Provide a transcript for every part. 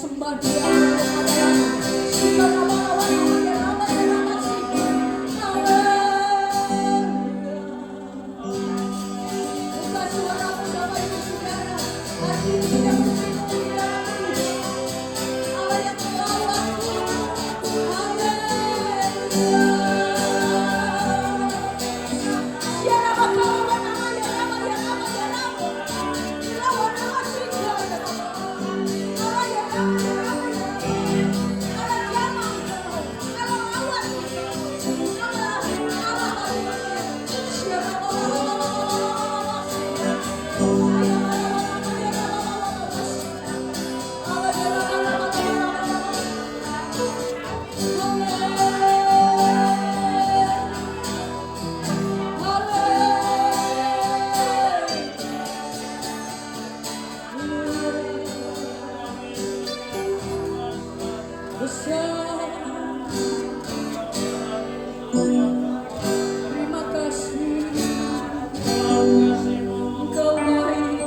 sembah Dia jika nama-nama Dia nama sih. Haleluya. Buka suaramu Bapak Ibu Saudara. Hati kita bersyukur di dalam Allah yang melawat. Terima kasih Engkau baik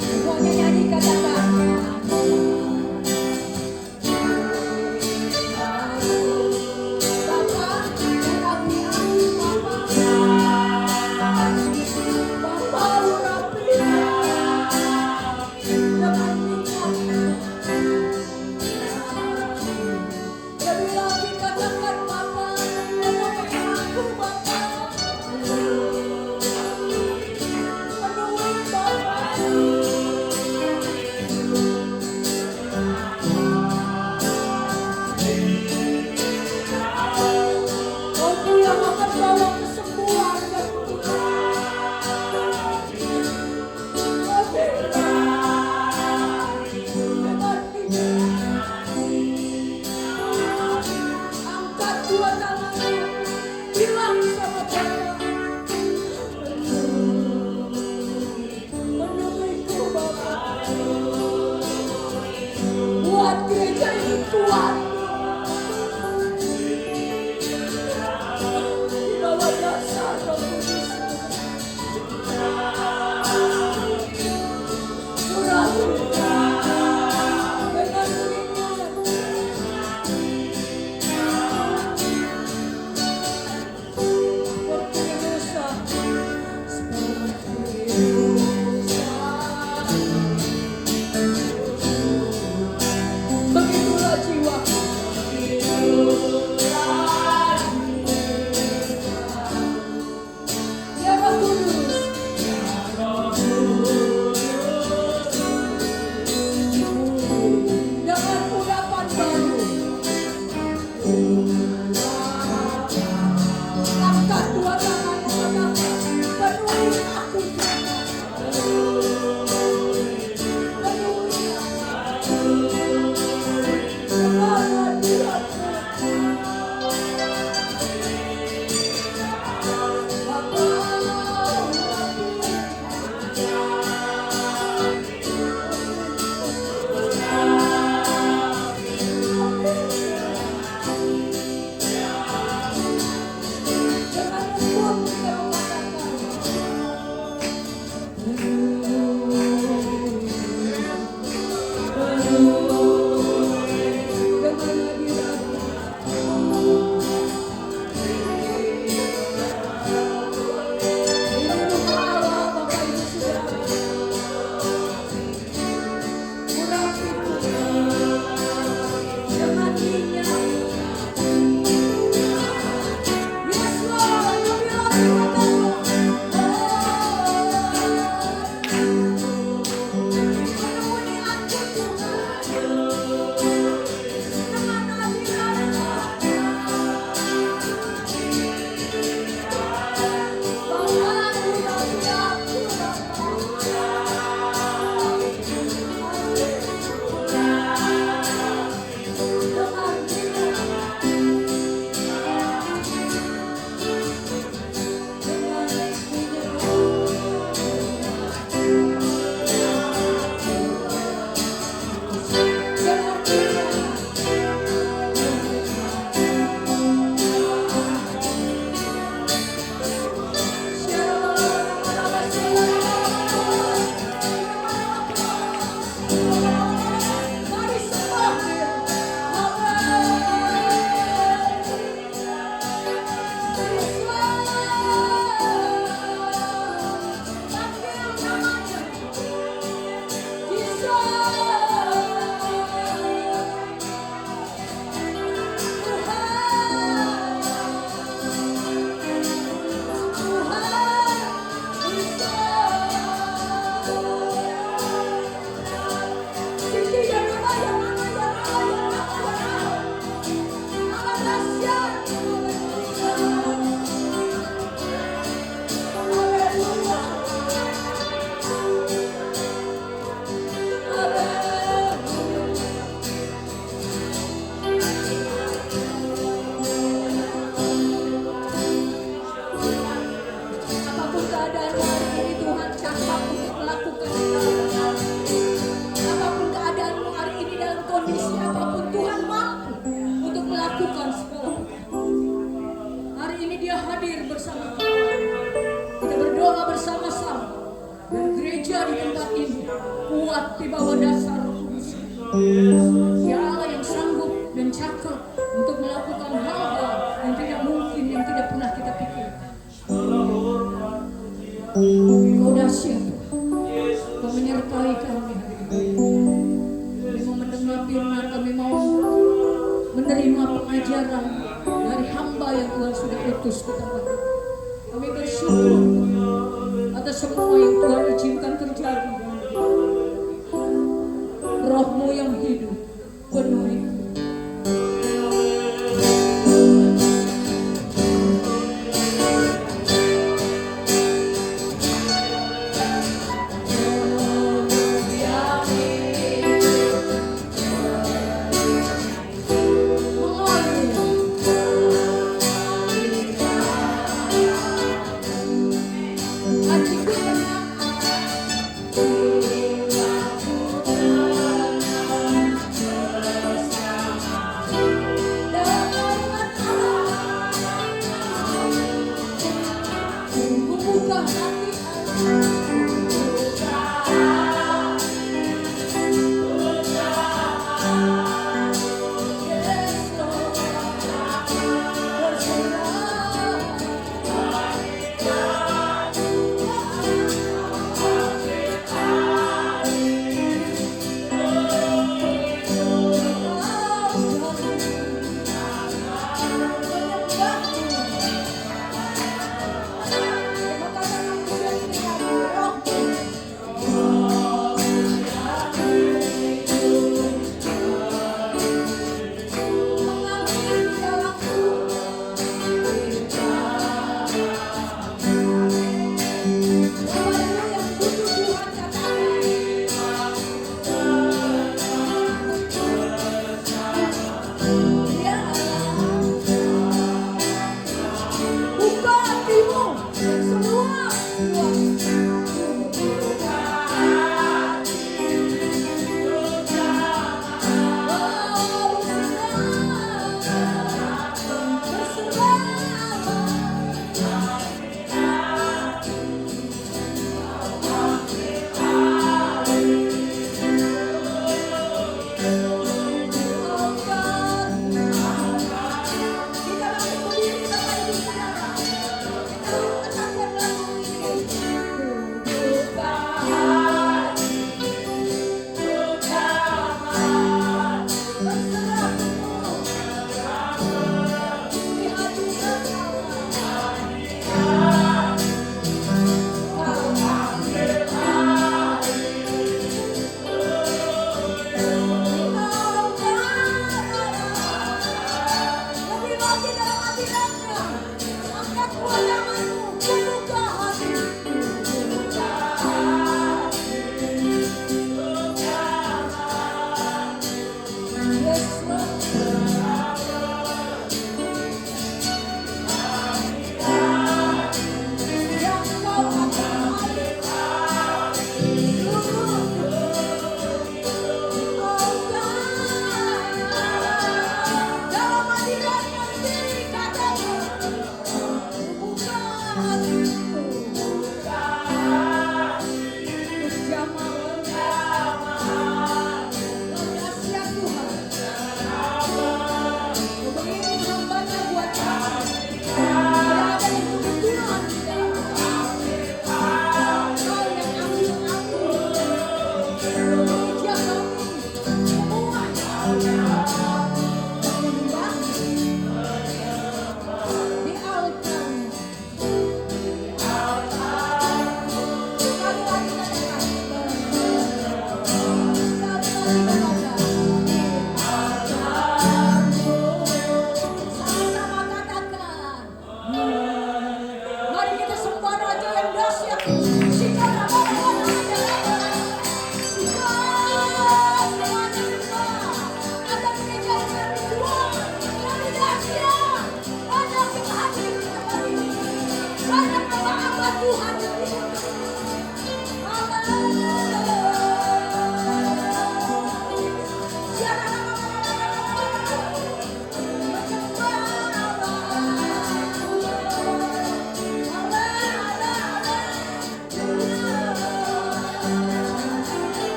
semuanya nyanyi katakan gereja ini kuat di bawah dasar Roh Kudus. Surah dengan ringan seperti dosa, begitulah jiwa. bekerja di tempat ini. Kuat di bawah dasar Roh Kudus. Ya Allah yang sanggup dan cakap untuk melakukan hal-hal yang tidak mungkin, yang tidak pernah kita pikirkan. Kau dahsyat, Kau menyertai kami hari ini. Kami mau mendengar firman, kami mau menerima pengajaran dari hamba yang Tuhan sudah utus ke tempat ini. Kami bersyukur atas semua yang Tuhan izinkan terjadi. Roh-Mu yang hidup penuhi kami. Terima kasih.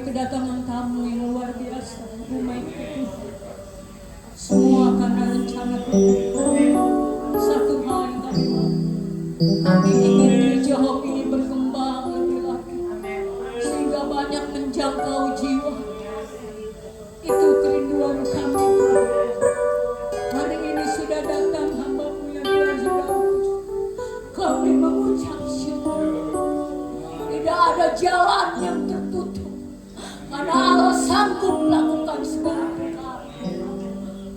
kedatangan tamu yang luar biasa rumah itu. Semua karena rencana Tuhan. Satu hal yang kami mau, kami ingin gereja Hope ini berkembang lebih lagi, sehingga banyak menjangkau jiwa. Itu kerinduan kami. Hari ini sudah datang hamba-Mu yang Tuhan Daud. Kami mengucap syukur. Tidak ada jalan yang tertutup, karena Allah sanggup melakukan segala perkara.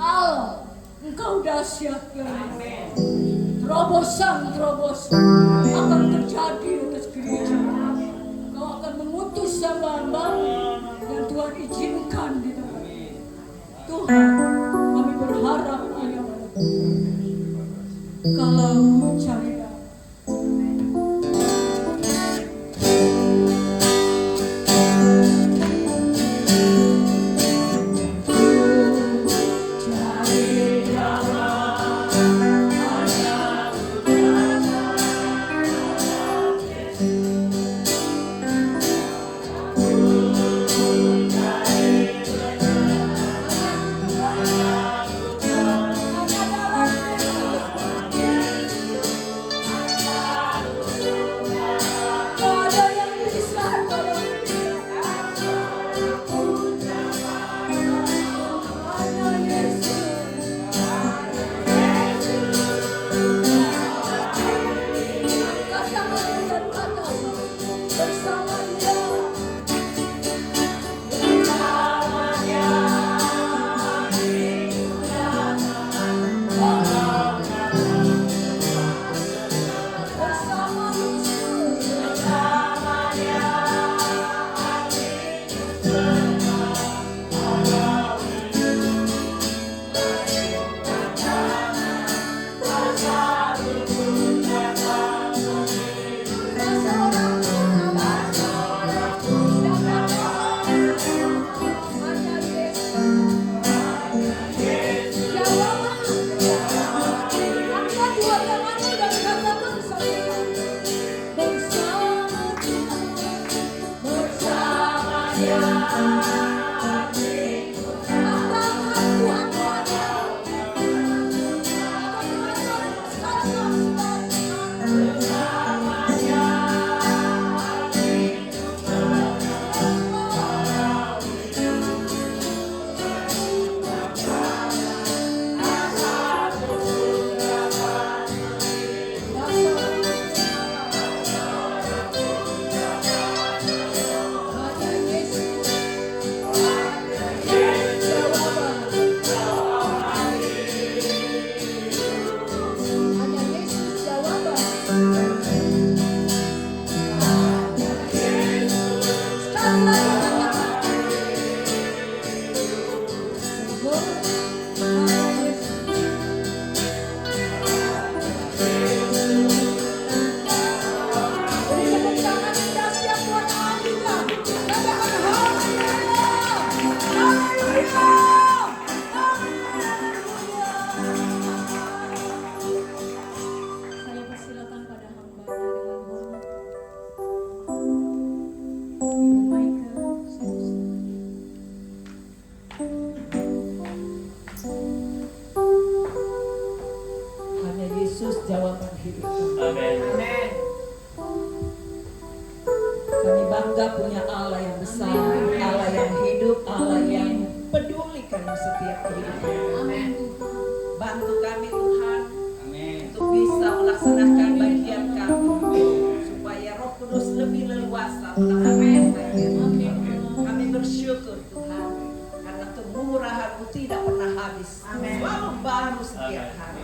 Allah, Engkau dahsyat ya. Terobosan akan terjadi atas gereja. Engkau akan mengutus hamba-Mu yang Tuhan izinkan di tempat ini. Tuhan, kami berharap hanya pada kalau cari jawaban hidup. Amin. Kami bangga punya Allah yang besar, Allah yang hidup, Allah yang peduli karena setiap kehidupan. Amin. Bantu kami Tuhan, untuk bisa melaksanakan bagian kami, supaya Roh Kudus lebih leluasa melaksanakan bagian kami. Kami bersyukur Tuhan, karena kemurahan-Mu tidak pernah habis, selalu baru setiap hari.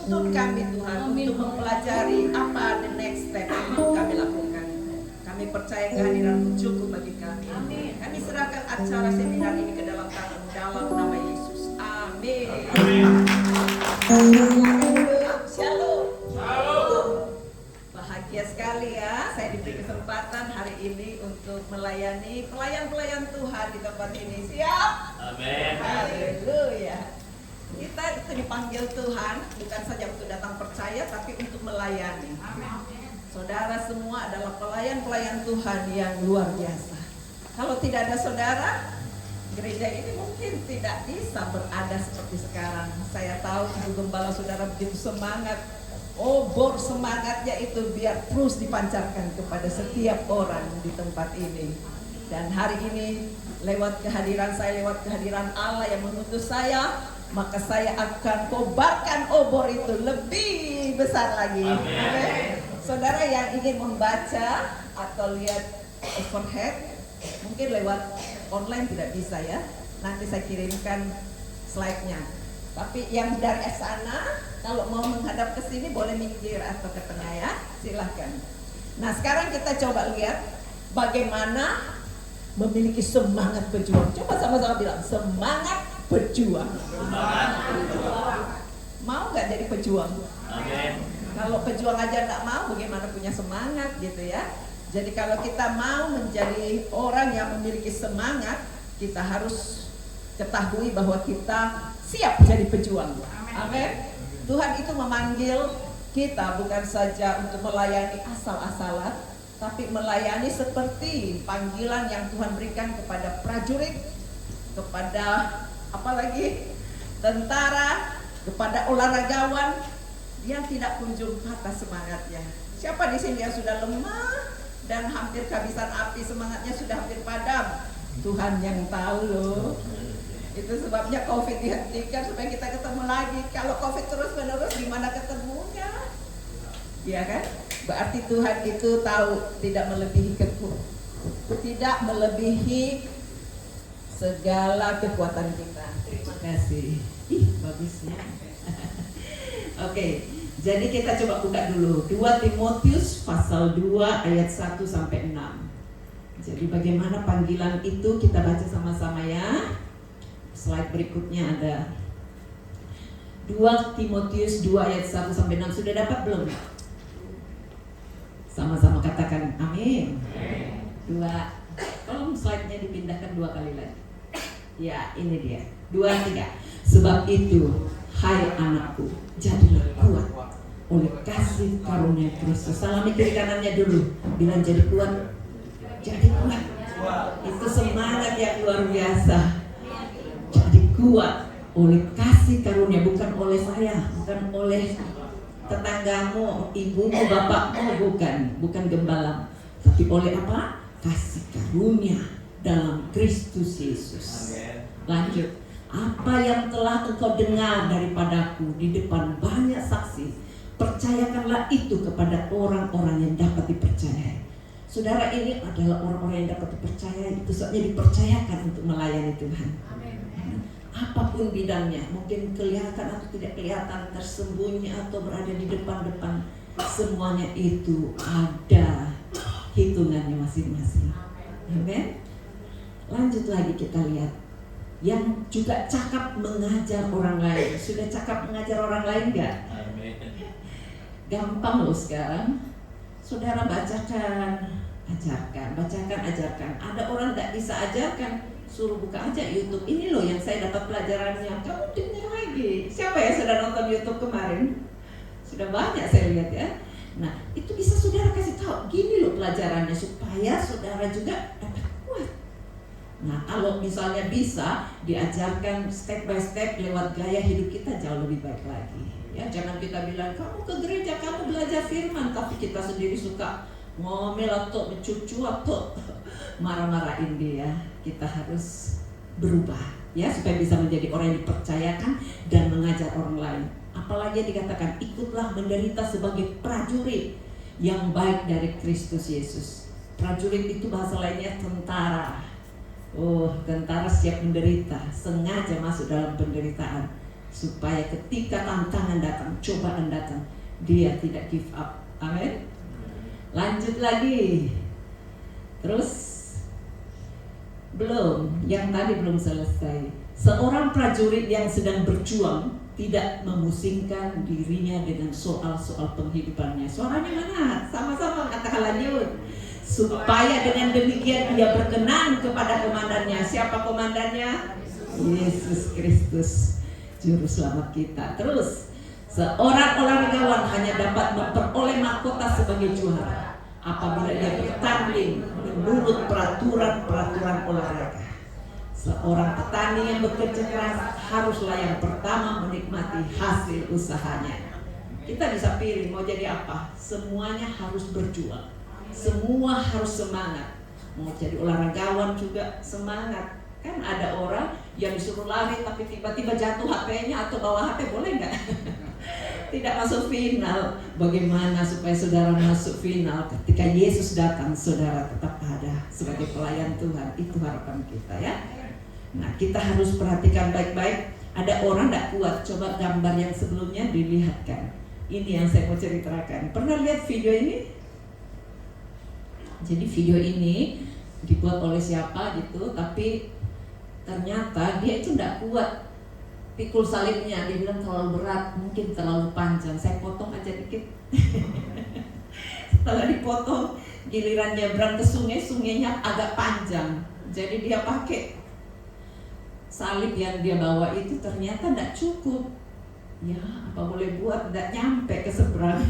Tuntun kami Tuhan untuk mempelajari apa the next step yang kami lakukan. Kami percaya kehadiran-Mu cukup bagi kami. Amin. Kami serahkan acara seminar ini ke dalam tangan-Mu dalam nama Yesus. Amin. Shalom. Shalom. Bahagia sekali ya, saya diberi kesempatan hari ini untuk melayani pelayan-pelayan Tuhan di tempat ini. Siap? Amin. Haleluya. Kita itu dipanggil Tuhan bukan saja untuk datang percaya, tapi untuk melayani. Amin. Saudara semua adalah pelayan-pelayan Tuhan yang luar biasa. Kalau tidak ada saudara, gereja ini mungkin tidak bisa berada seperti sekarang. Saya tahu Ibu Gembala saudara begitu semangat. Obor semangatnya itu biar terus dipancarkan kepada setiap orang di tempat ini. Dan hari ini lewat kehadiran saya, lewat kehadiran Allah yang mengutus saya, maka saya akan kobarkan obor itu lebih besar lagi. Amin. Saudara yang ingin membaca atau lihat overhead, mungkin lewat online tidak bisa ya. Nanti saya kirimkan slide-nya. Tapi yang dari sana, kalau mau menghadap ke sini boleh minggir atau ke tengah ya, silahkan. Nah sekarang kita coba lihat bagaimana memiliki semangat berjuang. Coba sama-sama bilang, semangat berjuang. Semangat berjuang. Mau nggak jadi pejuang? Amin. Kalau pejuang aja nggak mau, bagaimana punya semangat gitu ya? Jadi kalau kita mau menjadi orang yang memiliki semangat, kita harus ketahui bahwa kita siap jadi pejuang. Amin. Tuhan itu memanggil kita bukan saja untuk melayani asal-asalan, tapi melayani seperti panggilan yang Tuhan berikan kepada prajurit, kepada apalagi tentara, kepada olahragawan yang tidak kunjung patah semangatnya. Siapa di sini yang sudah lemah dan hampir kehabisan api, semangatnya sudah hampir padam? Tuhan yang tahu loh. Itu sebabnya COVID dihentikan supaya kita ketemu lagi. Kalau COVID terus menerus gimana ketemunya? Ya kan? Berarti Tuhan itu tahu tidak melebihi segala kekuatan kita. Terima kasih. Ih, bagusnya. Oke, jadi kita coba buka dulu 2 Timotius pasal 2 ayat 1 sampai 6. Jadi bagaimana panggilan itu kita baca sama-sama ya. Slide berikutnya ada 2 Timotius 2 ayat 1 sampai 6. Sudah dapat belum? Sama-sama katakan amin. 2. Tolong slide-nya dipindahkan 2 kali lagi. Ya, ini dia. 2, 3. Sebab itu, hai anakku, jadilah kuat oleh kasih karunia Kristus. Salami kiri kanannya dulu. Bilang jadi kuat. Jadi kuat. Itu semangat yang luar biasa. Jadi kuat oleh kasih karunia, bukan oleh saya, bukan oleh tetanggamu, ibumu, bapakmu, bukan gembala, tapi oleh apa? Kasih karunia dalam Kristus Yesus. Lanjut. Apa yang telah engkau dengar daripadaku di depan banyak saksi, percayakanlah itu kepada orang-orang yang dapat dipercayai. Saudara, ini adalah orang-orang yang dapat dipercayai, itu sebabnya dipercayakan untuk melayani Tuhan. Apapun bidangnya, mungkin kelihatan atau tidak kelihatan, tersembunyi atau berada di depan-depan, semuanya itu ada hitungannya masing-masing. Amin. Lanjut lagi kita lihat, yang juga cakap mengajar orang lain. Sudah cakap mengajar orang lain enggak? Gampang loh sekarang. Saudara bacakan, ajarkan. Ada orang enggak bisa ajarkan, suruh buka aja YouTube. Ini loh yang saya dapat pelajarannya. Kamu dengar lagi. Siapa ya sudah nonton YouTube kemarin? Sudah banyak saya lihat ya. Nah, itu bisa saudara kasih tahu. Gini loh pelajarannya supaya saudara juga dapat kuat. Nah, kalau misalnya bisa diajarkan step by step lewat gaya hidup kita, jauh lebih baik lagi. Ya, jangan kita bilang kamu ke gereja, kamu belajar firman, tapi kita sendiri suka ngomel atau mencucu atau marah-marahin dia. Kita harus berubah ya supaya bisa menjadi orang yang dipercayakan dan mengajar orang lain. Apalagi dikatakan ikutlah menderita sebagai prajurit yang baik dari Kristus Yesus. Prajurit itu bahasa lainnya tentara. Oh, tentara siap menderita, sengaja masuk dalam penderitaan supaya ketika tantangan datang, cobaan datang, dia tidak give up. Amin. Lanjut lagi. Terus belum, yang tadi belum selesai. Seorang prajurit yang sedang berjuang tidak memusingkan dirinya dengan soal-soal penghidupannya. Suaranya mana? Sama-sama katakan lanjut. Supaya dengan demikian dia berkenan kepada komandannya. Siapa komandannya? Yesus Kristus, Juru Selamat kita. Terus, seorang olahragawan hanya dapat memperoleh mahkota sebagai juara apabila dia bertanding menurut peraturan-peraturan olahraga. Seorang petani yang bekerja keras haruslah yang pertama menikmati hasil usahanya. Kita bisa pilih mau jadi apa, semuanya harus berjuang, semua harus semangat. Mau jadi olahragawan juga semangat. Kan ada orang yang disuruh lari tapi tiba-tiba jatuh HP-nya atau bawa HP, boleh nggak? Tidak masuk final. Bagaimana supaya saudara masuk final? Ketika Yesus datang, saudara tetap ada sebagai pelayan Tuhan. Itu harapan kita ya. Nah, kita harus perhatikan baik-baik. Ada orang tidak kuat. Coba gambar yang sebelumnya dilihatkan. Ini yang saya mau ceritakan. Pernah lihat video ini? Jadi video ini dibuat oleh siapa gitu, tapi ternyata dia itu tidak kuat. Pikul salibnya, dia bilang terlalu berat, mungkin terlalu panjang. Saya potong aja dikit. Setelah dipotong, giliran nyebrang ke sungai, sungainya agak panjang. Jadi dia pakai salib yang dia bawa itu ternyata tidak cukup. Ya, apa boleh buat, tidak nyampe ke seberang.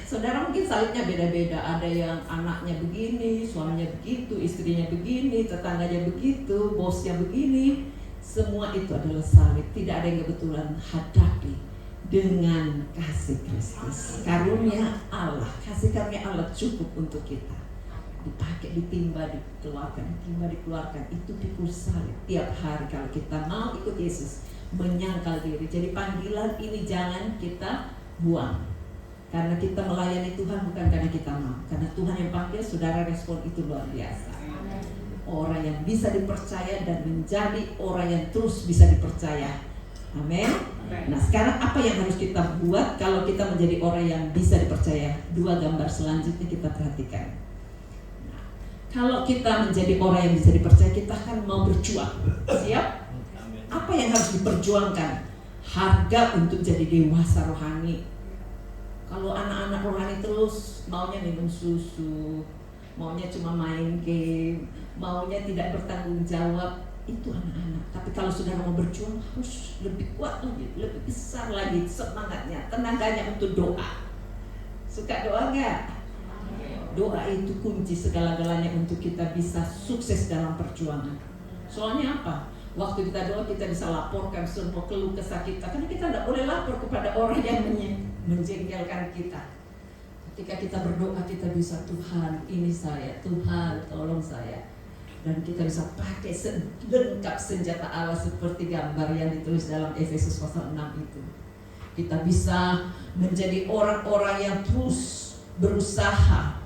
Saudara mungkin salibnya beda-beda. Ada yang anaknya begini, suaminya begitu, istrinya begini, tetangganya begitu, bosnya begini. Semua itu adalah salib. Tidak ada yang kebetulan. Hadapi dengan kasih Kristus. Karunia Allah, kasih karunia Allah cukup untuk kita. Dipakai, ditimba, dikeluarkan, ditimba, dikeluarkan. Itu pikul salib tiap hari kalau kita mau ikut Yesus, menyangkal diri. Jadi panggilan ini jangan kita buang. Karena kita melayani Tuhan bukan karena kita mau. Karena Tuhan yang panggil, saudara respon itu luar biasa. Orang yang bisa dipercaya dan menjadi orang yang terus bisa dipercaya. Amin. Nah, sekarang apa yang harus kita buat kalau kita menjadi orang yang bisa dipercaya? Dua gambar selanjutnya kita perhatikan. Nah, kalau kita menjadi orang yang bisa dipercaya, kita akan mau berjuang. Siap? Apa yang harus diperjuangkan? Harga untuk jadi dewasa rohani. Kalau anak-anak rohani terus maunya minum susu, maunya cuma main game, maunya tidak bertanggung jawab, itu anak-anak. Tapi kalau saudara mau berjuang harus lebih kuat lagi, lebih besar lagi semangatnya, tenaganya untuk doa. Suka doa nggak? Doa itu kunci segala-galanya untuk kita bisa sukses dalam perjuangan. Soalnya apa? Waktu kita doa kita bisa laporkan semua keluh kesah kita, karena kita tidak boleh lapor kepada orang yang menjengkelkan kita. Ketika kita berdoa kita bisa, Tuhan ini saya, Tuhan tolong saya. Dan kita bisa pakai lengkap senjata Allah seperti gambar yang ditulis dalam Efesus pasal 6 itu. Kita bisa menjadi orang-orang yang terus berusaha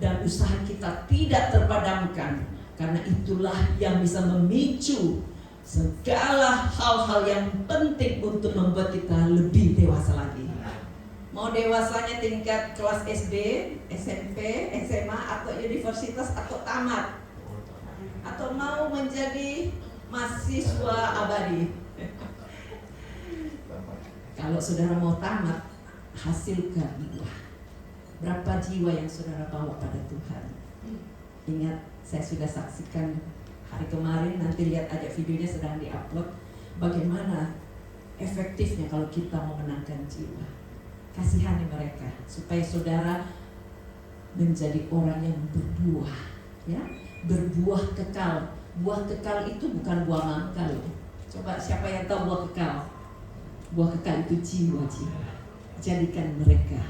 dan usaha kita tidak terpadamkan. Karena itulah yang bisa memicu segala hal-hal yang penting untuk membuat kita lebih dewasa lagi. Mau dewasanya tingkat kelas SD, SMP, SMA, atau universitas, atau tamat, atau mau menjadi mahasiswa abadi. Kalau saudara mau tamat, hasilkan buah. Berapa jiwa yang saudara bawa pada Tuhan? Ingat, saya sudah saksikan hari kemarin, nanti lihat aja videonya sedang diupload. Bagaimana efektifnya kalau kita mau menangkan jiwa. Kasihani mereka supaya saudara menjadi orang yang berbuah, ya, berbuah kekal. Buah kekal itu bukan buah mangkal. Coba siapa yang tahu buah kekal? Buah kekal itu jiwa-jiwa. Jadikan mereka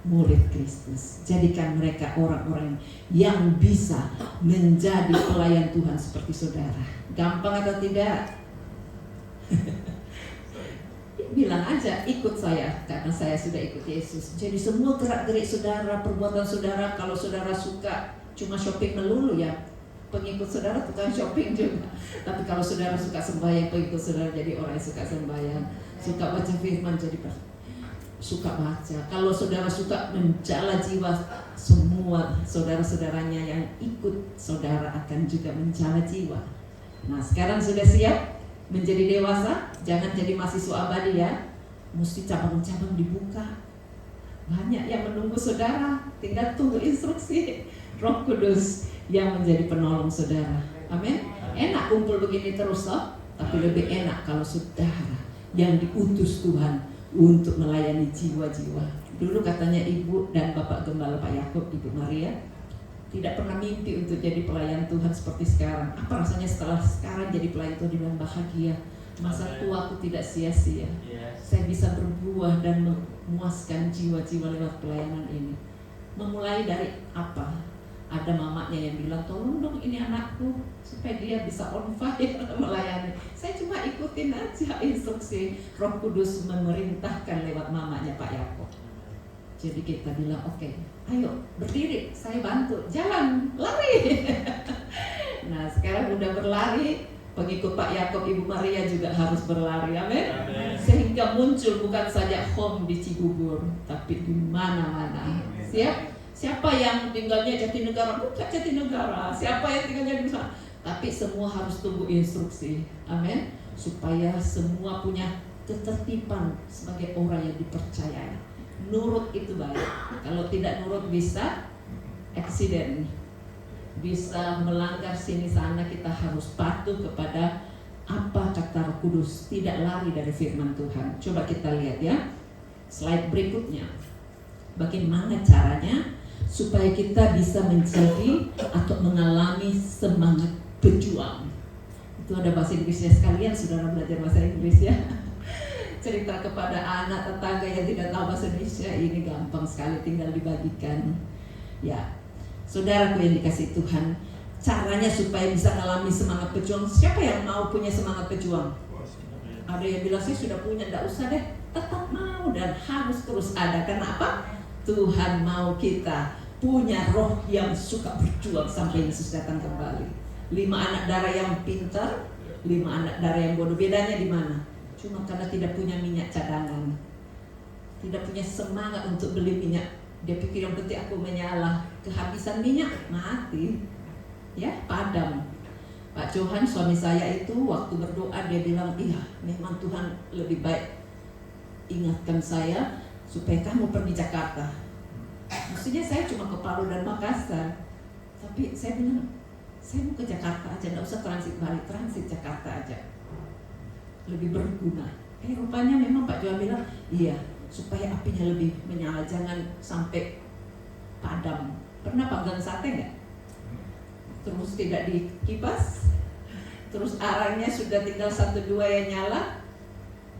murid Kristus. Jadikan mereka orang-orang yang bisa menjadi pelayan Tuhan seperti saudara. Gampang atau tidak? Bilang aja, ikut saya, karena saya sudah ikut Yesus. Jadi semua gerak-gerik saudara, perbuatan saudara, kalau saudara suka cuma shopping melulu ya, pengikut saudara bukan shopping juga. Tapi kalau saudara suka sembahyang, pengikut saudara jadi orang yang suka sembahyang. Suka baca firman, jadi suka baca. Kalau saudara suka menjala jiwa, semua saudara-saudaranya yang ikut saudara akan juga menjala jiwa. Nah, sekarang sudah siap menjadi dewasa? Jangan jadi mahasiswa abadi ya. Mesti cabang-cabang dibuka. Banyak yang menunggu saudara. Tinggal tunggu instruksi Roh Kudus yang menjadi penolong saudara. Amin. Enak kumpul begini terus loh. Tapi lebih enak kalau saudara yang diutus Tuhan untuk melayani jiwa-jiwa. Dulu katanya Ibu dan Bapak Gembala Pak Yakub, Ibu Maria, tidak pernah mimpi untuk jadi pelayan Tuhan seperti sekarang. Apa rasanya setelah sekarang jadi pelayan Tuhan? Dibilang bahagia. Masa tuaku tidak sia-sia. Saya bisa berbuah dan memuaskan jiwa-jiwa lewat pelayanan ini. Memulai dari apa? Ada mamanya yang bilang, tolong dong ini anakku supaya dia bisa on fire melayani. Saya cuma ikutin aja instruksi Roh Kudus memerintahkan lewat mamanya Pak Yakob. Jadi kita bilang, oke, ayo berdiri, saya bantu, jalan, lari. Nah sekarang udah berlari, pengikut Pak Yakob, Ibu Maria juga harus berlari, amin. Sehingga muncul bukan saja home di Cibubur, tapi di mana-mana. Siap? Siapa yang tinggalnya Jatinegara, bukan Jatinegara. Siapa yang tinggalnya di sana, tapi semua harus tunggu instruksi, amin. Supaya semua punya ketertiban sebagai orang yang dipercayai. Nurut itu baik. Kalau tidak nurut bisa eksiden, bisa melanggar sini sana. Kita harus patuh kepada apa kata Roh Kudus, tidak lari dari firman Tuhan. Coba kita lihat ya, slide berikutnya. Bagaimana caranya supaya kita bisa menjadi atau mengalami semangat berjuang. Itu ada bahasa Inggrisnya sekalian, saudara belajar bahasa Inggris ya. Cerita kepada anak tetangga yang tidak tahu bahasa Indonesia, ini gampang sekali, tinggal dibagikan. Ya, saudaraku yang dikasih Tuhan, caranya supaya bisa mengalami semangat berjuang. Siapa yang mau punya semangat berjuang? Ada yang bilang saya sudah punya, tidak usah deh. Tetap mau dan harus terus ada. Kenapa? Tuhan mau kita punya roh yang suka berjuang sampai Yesus datang kembali. 5 anak darah yang pintar, 5 anak darah yang bodoh. Bedanya di mana? Cuma karena tidak punya minyak cadangan, tidak punya semangat untuk beli minyak. Dia pikir yang penting aku menyala, kehabisan minyak, mati. Ya, padam. Pak Johan suami saya itu waktu berdoa dia bilang, iya memang Tuhan lebih baik ingatkan saya supaya kamu pergi Jakarta. Maksudnya saya cuma ke Palu dan Makassar, tapi saya bilang saya mau ke Jakarta aja, nggak usah transit balik, transit Jakarta aja, lebih berguna. Rupanya memang Pak Johan bilang, iya supaya apinya lebih menyala, jangan sampai padam. Pernah panggang sate nggak? Terus tidak dikipas, terus arangnya sudah tinggal 1-2 yang nyala,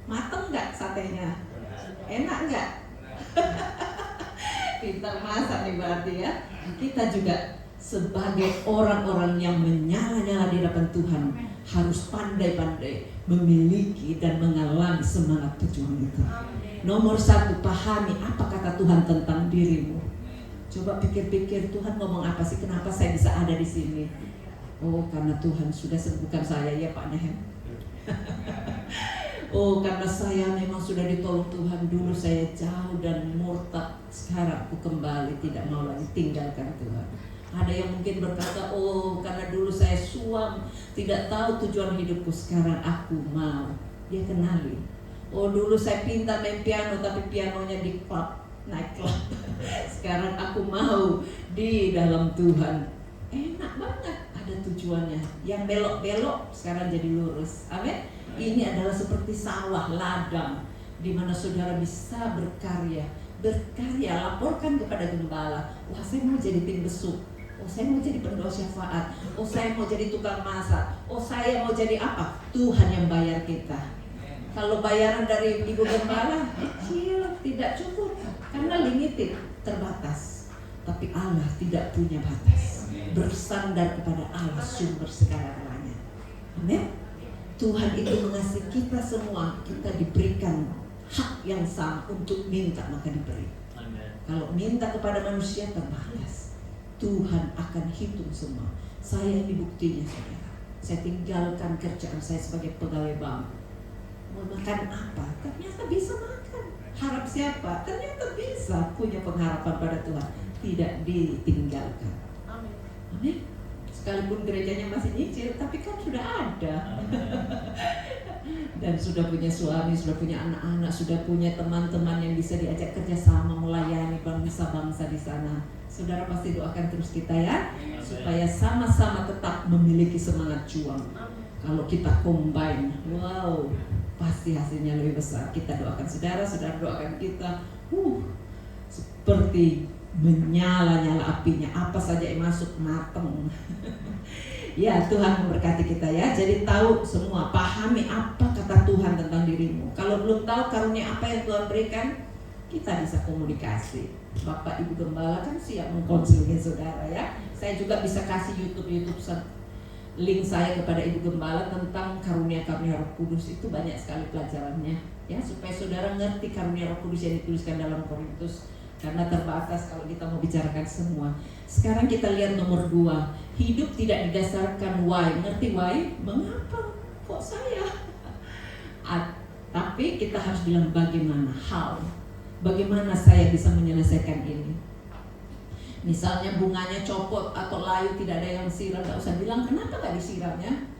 mateng nggak satenya? Enak nggak? Pintar masak nih berarti ya. Kita juga sebagai orang-orang yang menyala-nyala di hadapan Tuhan harus pandai-pandai memiliki dan mengalami semangat berjuang itu. Nomor 1, pahami apa kata Tuhan tentang dirimu. Coba pikir-pikir, Tuhan ngomong apa sih? Kenapa saya bisa ada di sini? Oh, karena Tuhan sudah sembuhkan saya, ya Pak Nehem. Oh, karena saya memang sudah ditolong Tuhan. Dulu saya jauh dan murtad, sekarang aku kembali, tidak mau lagi tinggalkan Tuhan. Ada yang mungkin berkata, oh karena dulu saya suam, tidak tahu tujuan hidupku, sekarang aku mau. Dia kenali. Oh dulu saya pintar main piano, tapi pianonya di klub, naik klub. Sekarang aku mau di dalam Tuhan. Enak banget, ada tujuannya. Yang belok-belok sekarang jadi lurus. Amin. Ini adalah seperti sawah, ladang, di mana saudara bisa berkarya, laporkan kepada gembala. Wah saya mau jadi tim besuk, oh saya mau jadi pendoa syafaat, oh saya mau jadi tukang masak, oh saya mau jadi apa? Tuhan yang bayar kita. Kalau bayaran dari ibu gembala kecil, tidak cukup, karena limited, terbatas. Tapi Allah tidak punya batas. Bersandar kepada Allah sumber segala-galanya. Amin. Tuhan itu mengasihi kita semua, kita diberikan hak yang sama untuk minta maka diberi. Kalau minta kepada manusia terbatas, Tuhan akan hitung semua. Saya ini buktinya saudara. Saya tinggalkan kerjaan saya sebagai pegawai bank. Mau makan apa? Ternyata bisa makan. Harap siapa? Ternyata bisa punya pengharapan pada Tuhan. Tidak ditinggalkan. Amin. Sekalipun gerejanya masih nyicil, tapi kan sudah ada. Dan sudah punya suami, sudah punya anak-anak, sudah punya teman-teman yang bisa diajak kerjasama melayani bangsa-bangsa di sana. Saudara pasti doakan terus kita ya, supaya sama-sama tetap memiliki semangat juang. Kalau kita combine, wow, pasti hasilnya lebih besar. Kita doakan saudara, saudara doakan kita. Seperti menyala-nyala apinya, apa saja yang masuk mateng. Ya, Tuhan memberkati kita ya. Jadi tahu semua, pahami apa kata Tuhan tentang dirimu. Kalau belum tahu karunia apa yang Tuhan berikan, kita bisa komunikasi. Bapak Ibu Gembala kan siap mengkonseling saudara ya. Saya juga bisa kasih YouTube link saya kepada Ibu Gembala tentang karunia-karunia Roh Kudus. Itu banyak sekali pelajarannya ya, supaya saudara ngerti karunia Roh Kudus yang dituliskan dalam Korintus. Karena terbatas kalau kita mau bicarakan semua. Sekarang kita lihat nomor 2. Hidup tidak didasarkan why. Ngerti why? Mengapa? Kok saya? Tapi kita harus bilang bagaimana, how. Bagaimana saya bisa menyelesaikan ini. Misalnya bunganya copot atau layu, tidak ada yang siram, gak usah bilang kenapa gak disiramnya.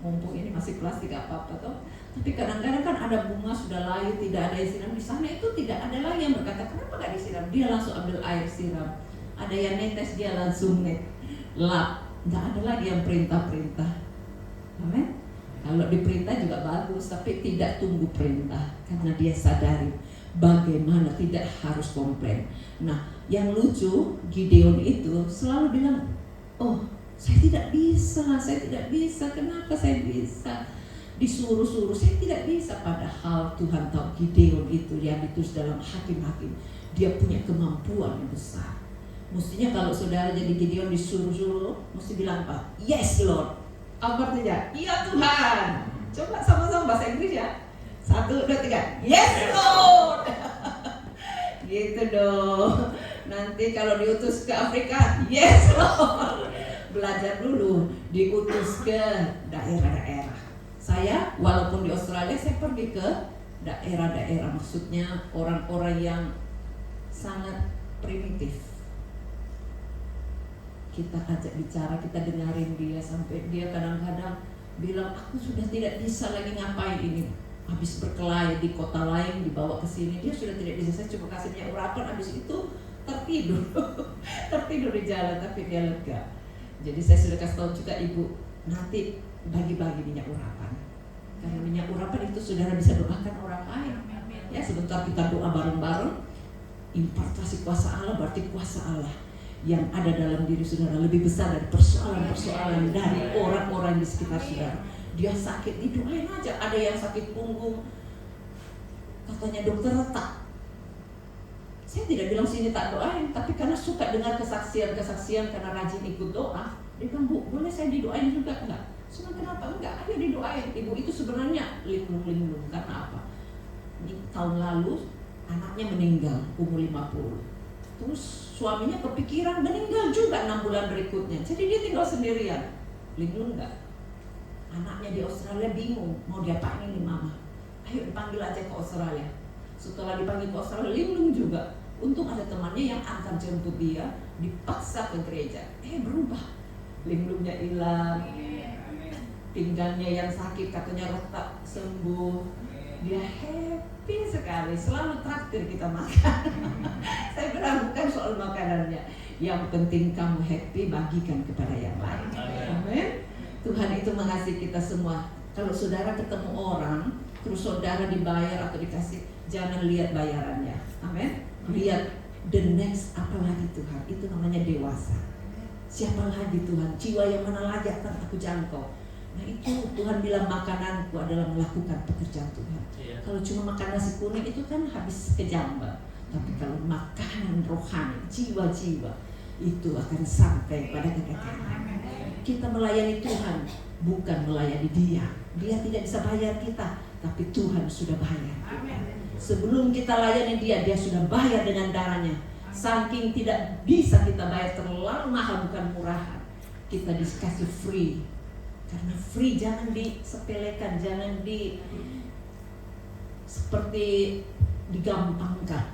Mumpung ini masih plastik, gak apa-apa toh. Tapi kadang-kadang kan ada bunga sudah layu, tidak ada yang siram. Di sana itu tidak ada lagi yang berkata kenapa gak disiram. Dia langsung ambil air siram. Ada yang netes, dia langsung lap. Gak ada lagi yang perintah-perintah. Amin. Kalau diperintah juga bagus, tapi tidak tunggu perintah. Karena dia sadari bagaimana tidak harus komplain. Nah, yang lucu, Gideon itu selalu bilang, oh saya tidak bisa, kenapa saya bisa? Disuruh-suruh, saya tidak bisa. Padahal Tuhan tahu Gideon itu yang ditulis dalam Hakim-Hakim, dia punya kemampuan yang besar. Mestinya kalau saudara jadi Gideon disuruh-suruh, mesti bilang apa? Yes Lord. Apa artinya? Iya Tuhan. Coba sama-sama bahasa Inggris ya. 1, 2, 3. Yes Lord. Gitu dong. Nanti kalau diutus ke Afrika, yes Lord. Belajar dulu, diutus ke daerah-daerah. Saya walaupun di Australia, saya pergi ke daerah-daerah, maksudnya orang-orang yang sangat primitif. Kita ajak bicara, kita dengarin dia, sampai dia kadang-kadang bilang, aku sudah tidak bisa lagi ngapain ini. Habis berkelahi di kota lain, dibawa ke sini, dia sudah tidak bisa. Saya coba kasih minyak urapan, habis itu tertidur. Tertidur di jalan, tapi dia lega. Jadi saya sudah kasih tahu juga ibu, nanti bagi-bagi minyak urapan. Karena minyak urapan itu saudara bisa doakan orang lain. Ya, sebentar kita doa bareng-bareng. Impartasi kuasa Allah berarti kuasa Allah yang ada dalam diri saudara lebih besar dari persoalan-persoalan dari orang-orang di sekitar saudara. Dia sakit, didoain aja. Ada yang sakit punggung, katanya dokter retak. Saya tidak bilang sini tak doain, tapi karena suka dengar kesaksian karena rajin ikut doa, dia bilang, Bu, boleh saya didoain juga? Enggak. Cuma kenapa? Enggak, ayo didoain. Ibu itu sebenarnya linglung-linglung. Karena apa? Tahun lalu anaknya meninggal umur 50. Terus suaminya kepikiran meninggal juga 6 bulan berikutnya. Jadi dia tinggal sendirian. Linglung enggak? Anaknya di Australia bingung, mau diapain ini mama? Ayo dipanggil aja ke Australia. Setelah dipanggil ke Australia, linglung juga. Untung ada temannya yang antar jemput dia, dipaksa ke gereja. Berubah. Linglungnya hilang. Pinggangnya yang sakit katanya retak, sembuh. Dia happy sekali, selalu traktir kita makan. Saya bilang bukan soal makanannya, yang penting kamu happy, bagikan kepada yang lain. Amin. Tuhan itu mengasihi kita semua. Kalau saudara ketemu orang, terus saudara dibayar atau dikasih, jangan lihat bayarannya. Amin. Lihat the next, apa lagi Tuhan, itu namanya dewasa. Siapa lagi Tuhan, jiwa yang mana lagi akan aku jangkau. Nah itu Tuhan bilang makananku adalah melakukan pekerjaan Tuhan. Kalau cuma makan nasi kuning itu kan habis kejambak. Tapi kalau makanan rohani, jiwa-jiwa, itu akan sampai pada kekekalan. Kita melayani Tuhan, bukan melayani Dia. Dia tidak bisa bayar kita, tapi Tuhan sudah bayar. Sebelum kita layani Dia, Dia sudah bayar dengan darahnya. Saking tidak bisa kita bayar, terlalu mahal, bukan murahan. Kita dikasih free. Karena free jangan disepelekan, jangan seperti digampangkan.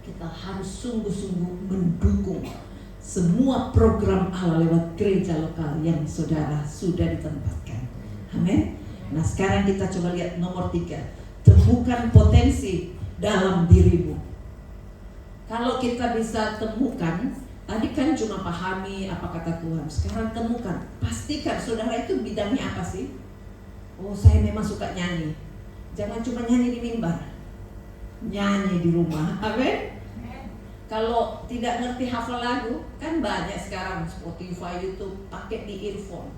Kita harus sungguh-sungguh mendukung semua program Allah lewat gereja lokal yang saudara sudah ditempatkan. Amin. Nah sekarang kita coba lihat nomor 3. Temukan potensi dalam dirimu. Kalau kita bisa temukan, tadi kan cuma pahami apa kata Tuhan. Sekarang temukan, pastikan saudara itu bidangnya apa sih? Oh saya memang suka nyanyi. Jangan cuma nyanyi di mimbar, nyanyi di rumah. Amin. Kalau tidak ngerti hafal lagu, kan banyak sekarang Spotify, YouTube, pakai di earphone.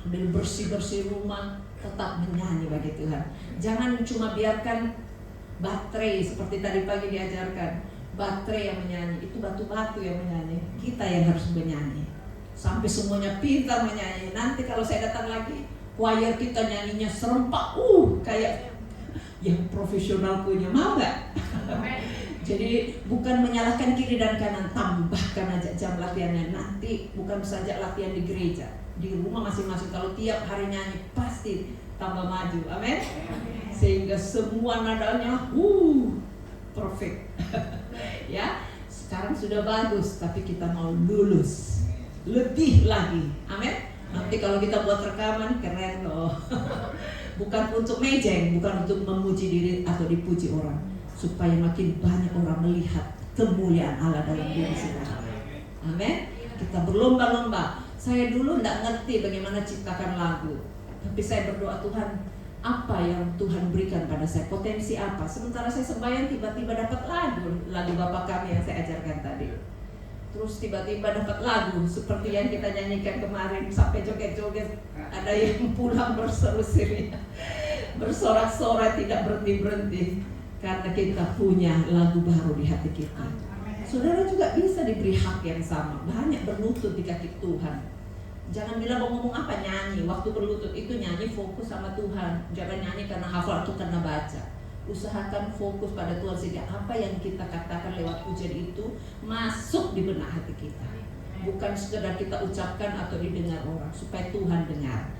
Ambil bersih-bersih rumah, tetap menyanyi bagi Tuhan. Jangan cuma biarkan baterai seperti tadi pagi diajarkan, baterai yang menyanyi, itu batu-batu yang menyanyi. Kita yang harus menyanyi. Sampai semuanya pintar menyanyi. Nanti kalau saya datang lagi, choir kita nyanyinya serempak, kayak yang profesional punya, mau nggak? Jadi bukan menyalahkan kiri dan kanan, tambahkan aja jam latihannya. Nanti bukan saja latihan di gereja, di rumah masing-masing. Kalau tiap hari nyanyi pasti tambah maju, amin. Sehingga semua nadanya perfect. Ya, sekarang sudah bagus, tapi kita mau lulus lebih lagi, amin. Nanti kalau kita buat rekaman keren loh. Bukan untuk mejeng, bukan untuk memuji diri atau dipuji orang, supaya makin banyak orang melihat kemuliaan Allah dalam diri saudara. Amin. Kita berlomba-lomba. Saya dulu tidak ngerti bagaimana ciptakan lagu, tapi saya berdoa, Tuhan, apa yang Tuhan berikan pada saya, potensi apa. Sementara saya sembahyang tiba-tiba dapat lagu Bapa Kami yang saya ajarkan tadi. Terus tiba-tiba dapat lagu seperti yang kita nyanyikan kemarin, sampai joget-joget. Ada yang pulang berseru-seru, bersorak-sorai, tidak berhenti-berhenti, karena kita punya lagu baru di hati kita. Saudara juga bisa diberi hak yang sama, banyak berlutut di kaki Tuhan. Jangan bilang mau ngomong apa, nyanyi. Waktu berlutut itu nyanyi fokus sama Tuhan. Jangan nyanyi karena hafal atau karena baca. Usahakan fokus pada Tuhan, sehingga apa yang kita katakan lewat pujian itu masuk di benak hati kita. Bukan sekedar kita ucapkan atau didengar orang, supaya Tuhan dengar.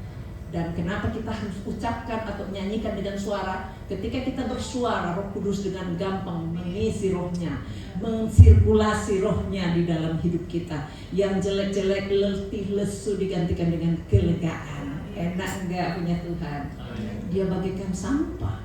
Dan kenapa kita harus ucapkan atau nyanyikan dengan suara? Ketika kita bersuara, Roh Kudus dengan gampang mengisi rohnya, mensirkulasi rohnya di dalam hidup kita. Yang jelek-jelek, letih, lesu digantikan dengan kelegaan. Enak enggak punya Tuhan? Dia bagikan sampah,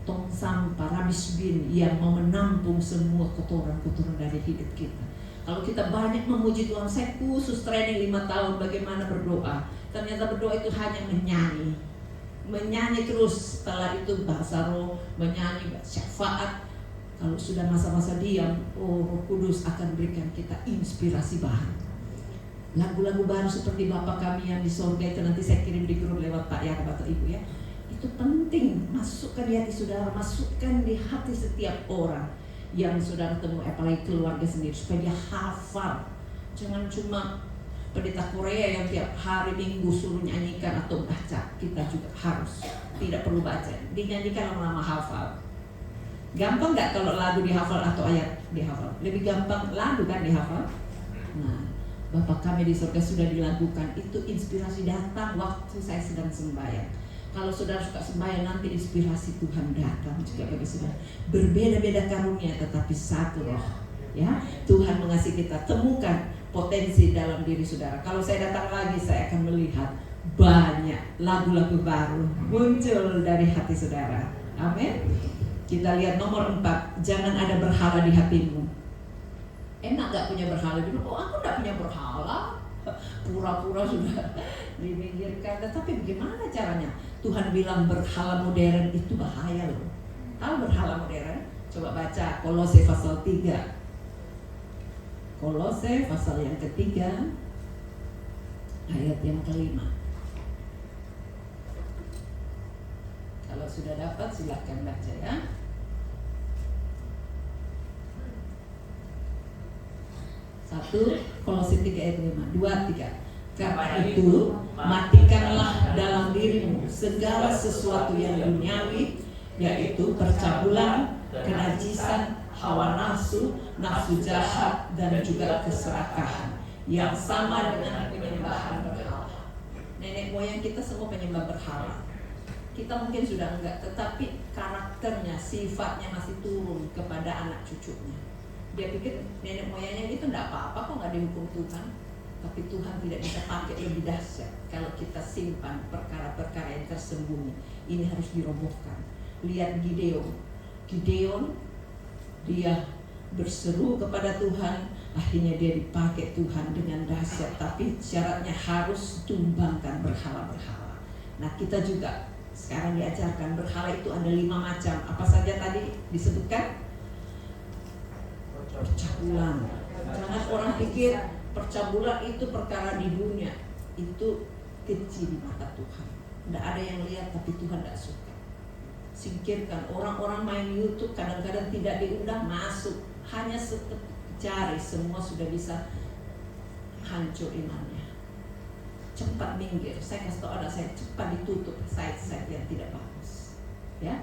tong sampah, rubbish bin yang mau menampung semua kotoran-kotoran dari hidup kita. Kalau kita banyak memuji Tuhan, saya khusus training 5 tahun bagaimana berdoa. Ternyata berdoa itu hanya menyanyi terus. Setelah itu bahasa roh, menyanyi syafaat. Kalau sudah masa-masa diam, Roh Kudus akan berikan kita inspirasi baru. Lagu-lagu baru seperti Bapa Kami yang di sorga itu nanti saya kirim di grup lewat Pak Yakub atau Ibu ya. Itu penting, masukkan di hati saudara, masukkan di hati setiap orang yang saudara temui, apalagi keluarga sendiri, supaya dia hafal. Jangan cuma pendeta Korea yang tiap hari Minggu suruh nyanyikan atau baca. Kita juga harus, tidak perlu baca, dinyanyikan lama-lama hafal. Gampang gak kalau lagu dihafal atau ayat dihafal? Lebih gampang lagu kan dihafal. Nah, Bapa Kami di surga sudah dilakukan. Itu inspirasi datang waktu saya sedang sembahyang. Kalau saudara suka sembahyang, nanti inspirasi Tuhan datang juga bagi saudara. Berbeda-beda karunia tetapi satu roh. Ya, Tuhan mengasihi kita. Temukan potensi dalam diri saudara. Kalau saya datang lagi, saya akan melihat banyak lagu-lagu baru muncul dari hati saudara. Amin. Kita lihat nomor 4, jangan ada berhala di hatimu. Enak gak punya berhala? Oh, aku gak punya berhala. Pura-pura sudah dipinggirkan. Tapi bagaimana caranya? Tuhan bilang berhala modern itu bahaya loh. Tahu berhala modern? Coba baca Kolose pasal 3. Kolose pasal yang ketiga, ayat yang kelima. Kalau sudah dapat silakan baca ya. 1 Kolose 3 ayat 5. 2, 3. Karena itu matikanlah dalam dirimu segala sesuatu yang duniawi, yaitu percabulan, kenajisan, hawa nafsu, nafsu jahat, dan juga keserakahan yang sama dengan penyembahan berhala. Nenek moyang kita semua penyembah berhala. Kita mungkin sudah enggak, tetapi karakternya, sifatnya masih turun kepada anak cucunya. Dia pikir nenek moyangnya itu enggak apa-apa kok, enggak dihukum Tuhan. Tapi Tuhan tidak bisa pakai lebih dahsyat kalau kita simpan perkara-perkara yang tersembunyi. Ini harus dirobohkan. Lihat Gideon, dia berseru kepada Tuhan, akhirnya dia dipakai Tuhan dengan dahsyat. Tapi syaratnya harus tumbangkan berhala-berhala. Nah, kita juga Sekarang diajarkan berhala itu ada 5 macam. Apa saja tadi disebutkan? Percabulan. Jangan orang pikir percabulan itu perkara di dunia. Itu kecil di mata Tuhan. Tidak ada yang lihat tapi Tuhan tidak suka. Singkirkan. Orang-orang main YouTube kadang-kadang tidak diundang masuk. Hanya jari semua sudah bisa hancur imannya. Cepat minggir. Saya kasih tahu anak saya, cepat ditutup site-site yang tidak bagus, ya,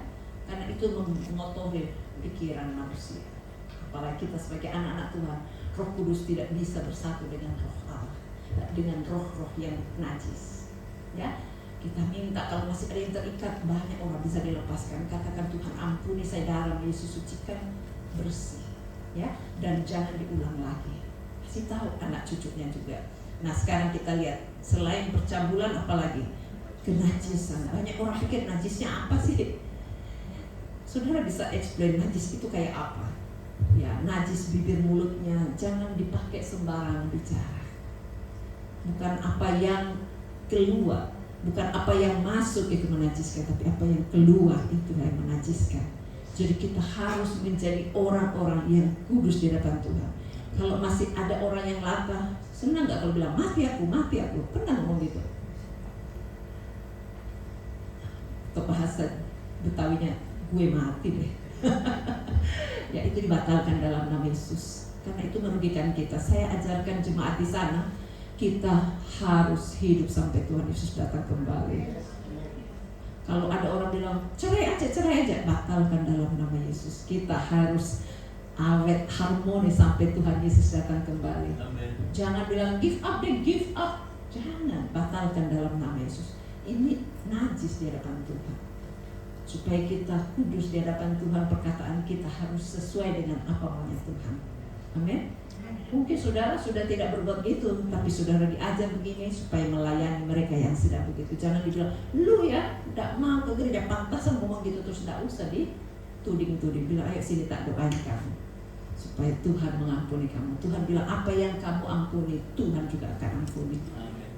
karena itu mengotori pikiran manusia. Apalagi kita sebagai anak-anak Tuhan, Roh Kudus tidak bisa bersatu dengan roh Allah, dengan roh-roh yang najis. Ya, kita minta kalau masih ada yang terikat, banyak orang bisa dilepaskan. Katakan, Tuhan ampuni saya, darah Yesus sucikan, bersih, ya, dan jangan diulang lagi. Kasih tahu anak cucunya juga. Nah, sekarang kita lihat, selain percabulan apalagi? Kenajisan. Banyak orang pikir najisnya apa sih? Saudara bisa explain najis itu kayak apa? Ya, najis bibir mulutnya, jangan dipakai sembarangan bicara. Bukan apa yang keluar, bukan apa yang masuk itu menajiskan, tapi apa yang keluar itu yang menajiskan. Jadi kita harus menjadi orang-orang yang kudus di hadapan Tuhan. Kalau masih ada orang yang latah, senang gak kalau bilang mati aku, pernah ngomong gitu? Atau bahasa Betawinya, gue mati deh. Ya, itu dibatalkan dalam nama Yesus, karena itu merugikan kita. Saya ajarkan jemaat di sana, kita harus hidup sampai Tuhan Yesus datang kembali. Kalau ada orang bilang cerai aja, batalkan dalam nama Yesus. Kita harus awet harmoni sampai Tuhan Yesus datang kembali. Amen. Jangan bilang give up. Jangan, batalkan dalam nama Yesus. Ini najis di hadapan Tuhan. Supaya kita kudus di hadapan Tuhan, perkataan kita harus sesuai dengan apa maunya Tuhan. Amin. Mungkin saudara sudah tidak berbuat gitu, tapi saudara diajar begini supaya melayani mereka yang sedang begitu. Jangan dibilang, lu ya tidak mau ke gereja, pantasan ngomong gitu terus. Tidak usah dituding-tuding. Bilang, ayo sini tak doain kamu supaya Tuhan mengampuni kamu. Tuhan bilang, apa yang kamu ampuni, Tuhan juga akan ampuni.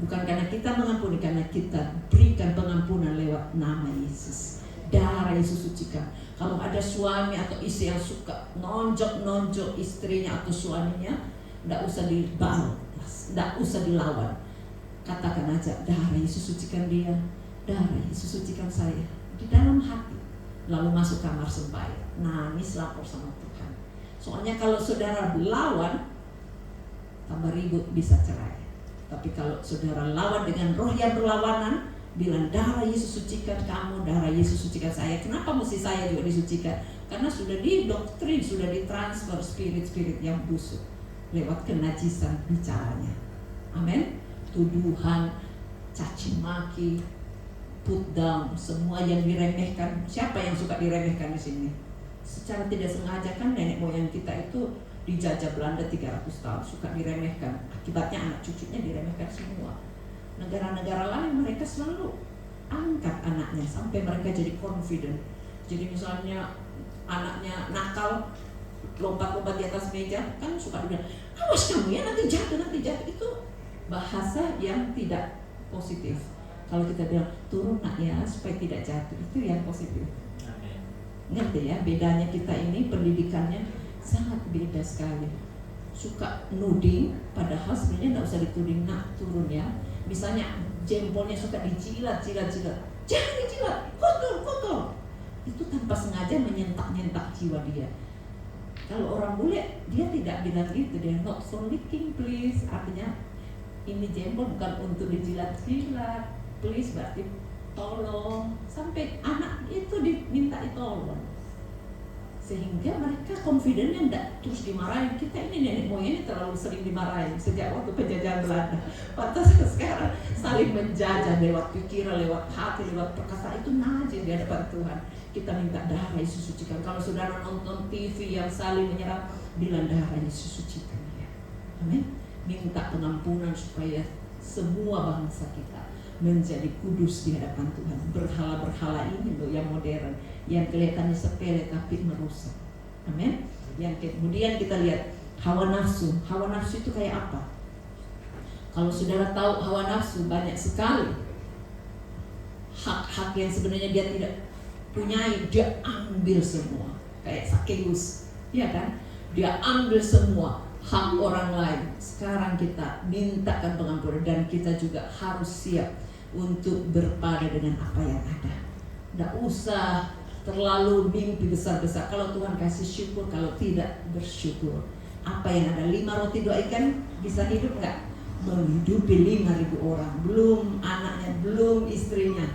Bukan karena kita mengampuni, karena kita berikan pengampunan lewat nama Yesus. Darah Yesus sucikan. Kalau ada suami atau istri yang suka nonjok istrinya atau suaminya, tidak usah dibalas, tidak usah dilawan. Katakan aja, darah Yesus sucikan dia, darah Yesus sucikan saya, di dalam hati. Lalu masuk kamar sembahyang, nangis lapor sama Tuhan. Soalnya kalau saudara lawan, tambah ribut, bisa cerai. Tapi kalau saudara lawan dengan roh yang berlawanan, bilang darah Yesus sucikan kamu, darah Yesus sucikan saya. Kenapa mesti saya juga disucikan? Karena sudah didoktrin, sudah ditransfer spirit-spirit yang busuk lewat kenajisan bicaranya. Amin. Tuduhan, caci maki, put down, semua yang diremehkan. Siapa yang suka diremehkan di sini? Secara tidak sengaja kan nenek moyang kita itu dijajah Belanda 300 tahun, suka diremehkan. Akibatnya anak cucunya diremehkan semua. Negara-negara lain mereka selalu angkat anaknya sampai mereka jadi confident. Jadi misalnya anaknya nakal, lompat-lompat di atas meja, kan suka dibilang, awas kamu ya, nanti jatuh. Itu bahasa yang tidak positif. Kalau kita bilang, turun nak ya supaya tidak jatuh, itu yang positif. Ngerti ya, bedanya kita ini pendidikannya sangat beda sekali. Suka nuding, padahal sebenarnya nggak usah dituding, nak turun ya. Misalnya jempolnya suka dijilat, jangan dijilat, kotor. Itu tanpa sengaja menyentak jiwa dia. Kalau orang bule, dia tidak bilang gitu, dia not so licking please, artinya ini jempol bukan untuk dijilat-jilat, please berarti tolong, sampai anak itu diminta tolong, sehingga mereka confident-nya enggak terus dimarahin. Kita ini nenek moyangnya terlalu sering dimarahin sejak waktu penjajahan Belanda. Pantas sekarang saling menjajah lewat pikiran, lewat hati, lewat perkataan, itu najis di hadapan Tuhan. Kita minta darah Yesus sucikan. Kalau saudara nonton TV yang saling menyerang, bilang darah Yesus sucikan ya. Amin. Minta pengampunan supaya semua bangsa kita menjadi kudus di hadapan Tuhan. Berhala-berhala ini loh yang modern, yang kelihatannya sepele tapi merusak. Amin. Yang kemudian kita lihat hawa nafsu. Hawa nafsu itu kayak apa? Kalau saudara tahu hawa nafsu banyak sekali. hak-hak yang sebenarnya dia tidak punyai, dia ambil semua. Kayak Sakeus, ya kan? Dia ambil semua hak orang lain. Sekarang kita mintakan pengampunan, dan kita juga harus siap untuk berpada dengan apa yang ada. Tidak usah terlalu mimpi besar-besar. Kalau Tuhan kasih syukur, kalau tidak bersyukur. Apa yang ada, 5 roti 2 ikan bisa hidup nggak? Menghidupi 5.000 orang, belum anaknya, belum istrinya,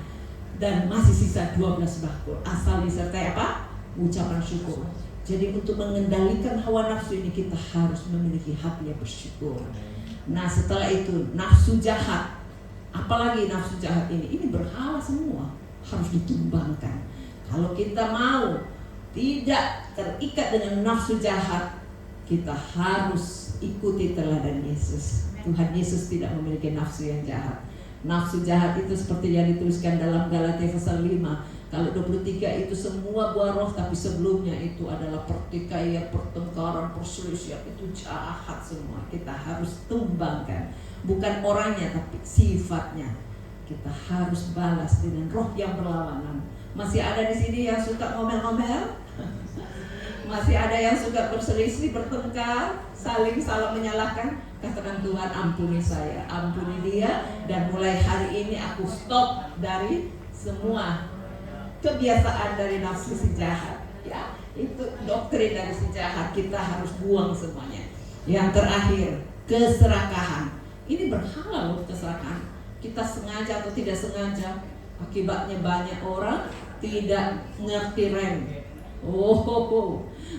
dan masih sisa 12 bakul. Asal disertai apa? Ucapan syukur. Jadi untuk mengendalikan hawa nafsu ini, kita harus memiliki hati yang bersyukur. Nah setelah itu nafsu jahat, apalagi nafsu jahat ini berhala semua, harus ditumbangkan. Kalau kita mau tidak terikat dengan nafsu jahat, kita harus ikuti teladan Yesus. Tuhan Yesus tidak memiliki nafsu yang jahat. Nafsu jahat itu seperti yang dituliskan dalam Galatia pasal 5. Kalau 23 itu semua buah roh, tapi sebelumnya itu adalah pertikaian, pertengkaran, perselisihan, itu jahat semua. Kita harus tumbangkan, bukan orangnya tapi sifatnya. Kita harus balas dengan roh yang berlawanan. Masih ada di sini yang suka ngomel-ngomel? Masih ada yang suka berselisih, bertengkar, saling salah menyalahkan? Katakan, Tuhan ampuni saya, ampuni dia, dan mulai hari ini aku stop dari semua kebiasaan dari nafsu si jahat. Ya, itu doktrin dari si jahat, kita harus buang semuanya. Yang terakhir, keserakahan. Ini berhala loh, keserakahan. Kita sengaja atau tidak sengaja, akibatnya banyak orang tidak ngerti rem.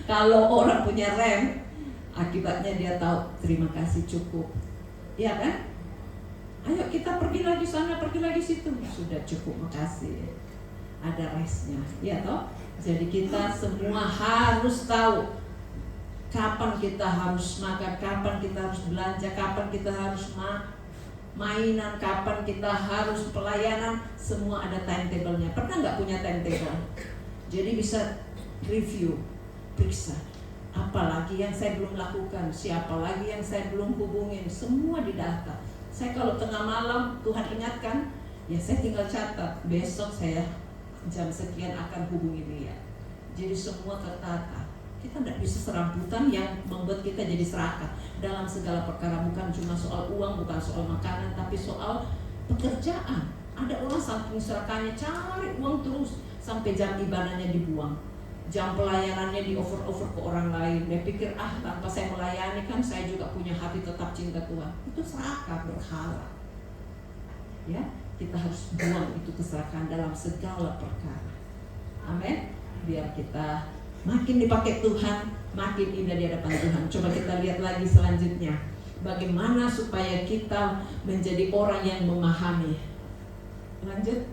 Kalau orang punya rem, akibatnya dia tahu terima kasih, cukup. Ya kan? Ayo kita pergi lagi sana, pergi lagi situ. Sudah cukup, makasih. Ada resnya, ya toh? Jadi kita semua harus tahu kapan kita harus makan, kapan kita harus belanja, kapan kita harus mainan, kapan kita harus pelayanan. Semua ada timetable-nya. Pernah nggak punya timetable? Jadi bisa review, periksa. Apalagi yang saya belum lakukan, siapa lagi yang saya belum hubungin, semua didata. Saya kalau tengah malam Tuhan ingatkan, ya saya tinggal catat, besok saya jam sekian akan hubungi dia. Jadi semua tertata. Kita tidak bisa seramputan yang membuat kita jadi serakah dalam segala perkara. Bukan cuma soal uang, bukan soal makanan, tapi soal pekerjaan. Ada orang saking serakahnya cari uang terus sampai jam ibadahnya dibuang, jam pelayanannya di over ke orang lain. Dia pikir tanpa saya melayani kan saya juga punya hati tetap cinta Tuhan. Itu serakah, berhala. Ya, kita harus buang itu keserakahan dalam segala perkara. Amin. Biar kita makin dipakai Tuhan, makin indah di hadapan Tuhan. Coba kita lihat lagi selanjutnya, bagaimana supaya kita menjadi orang yang memahami. Lanjut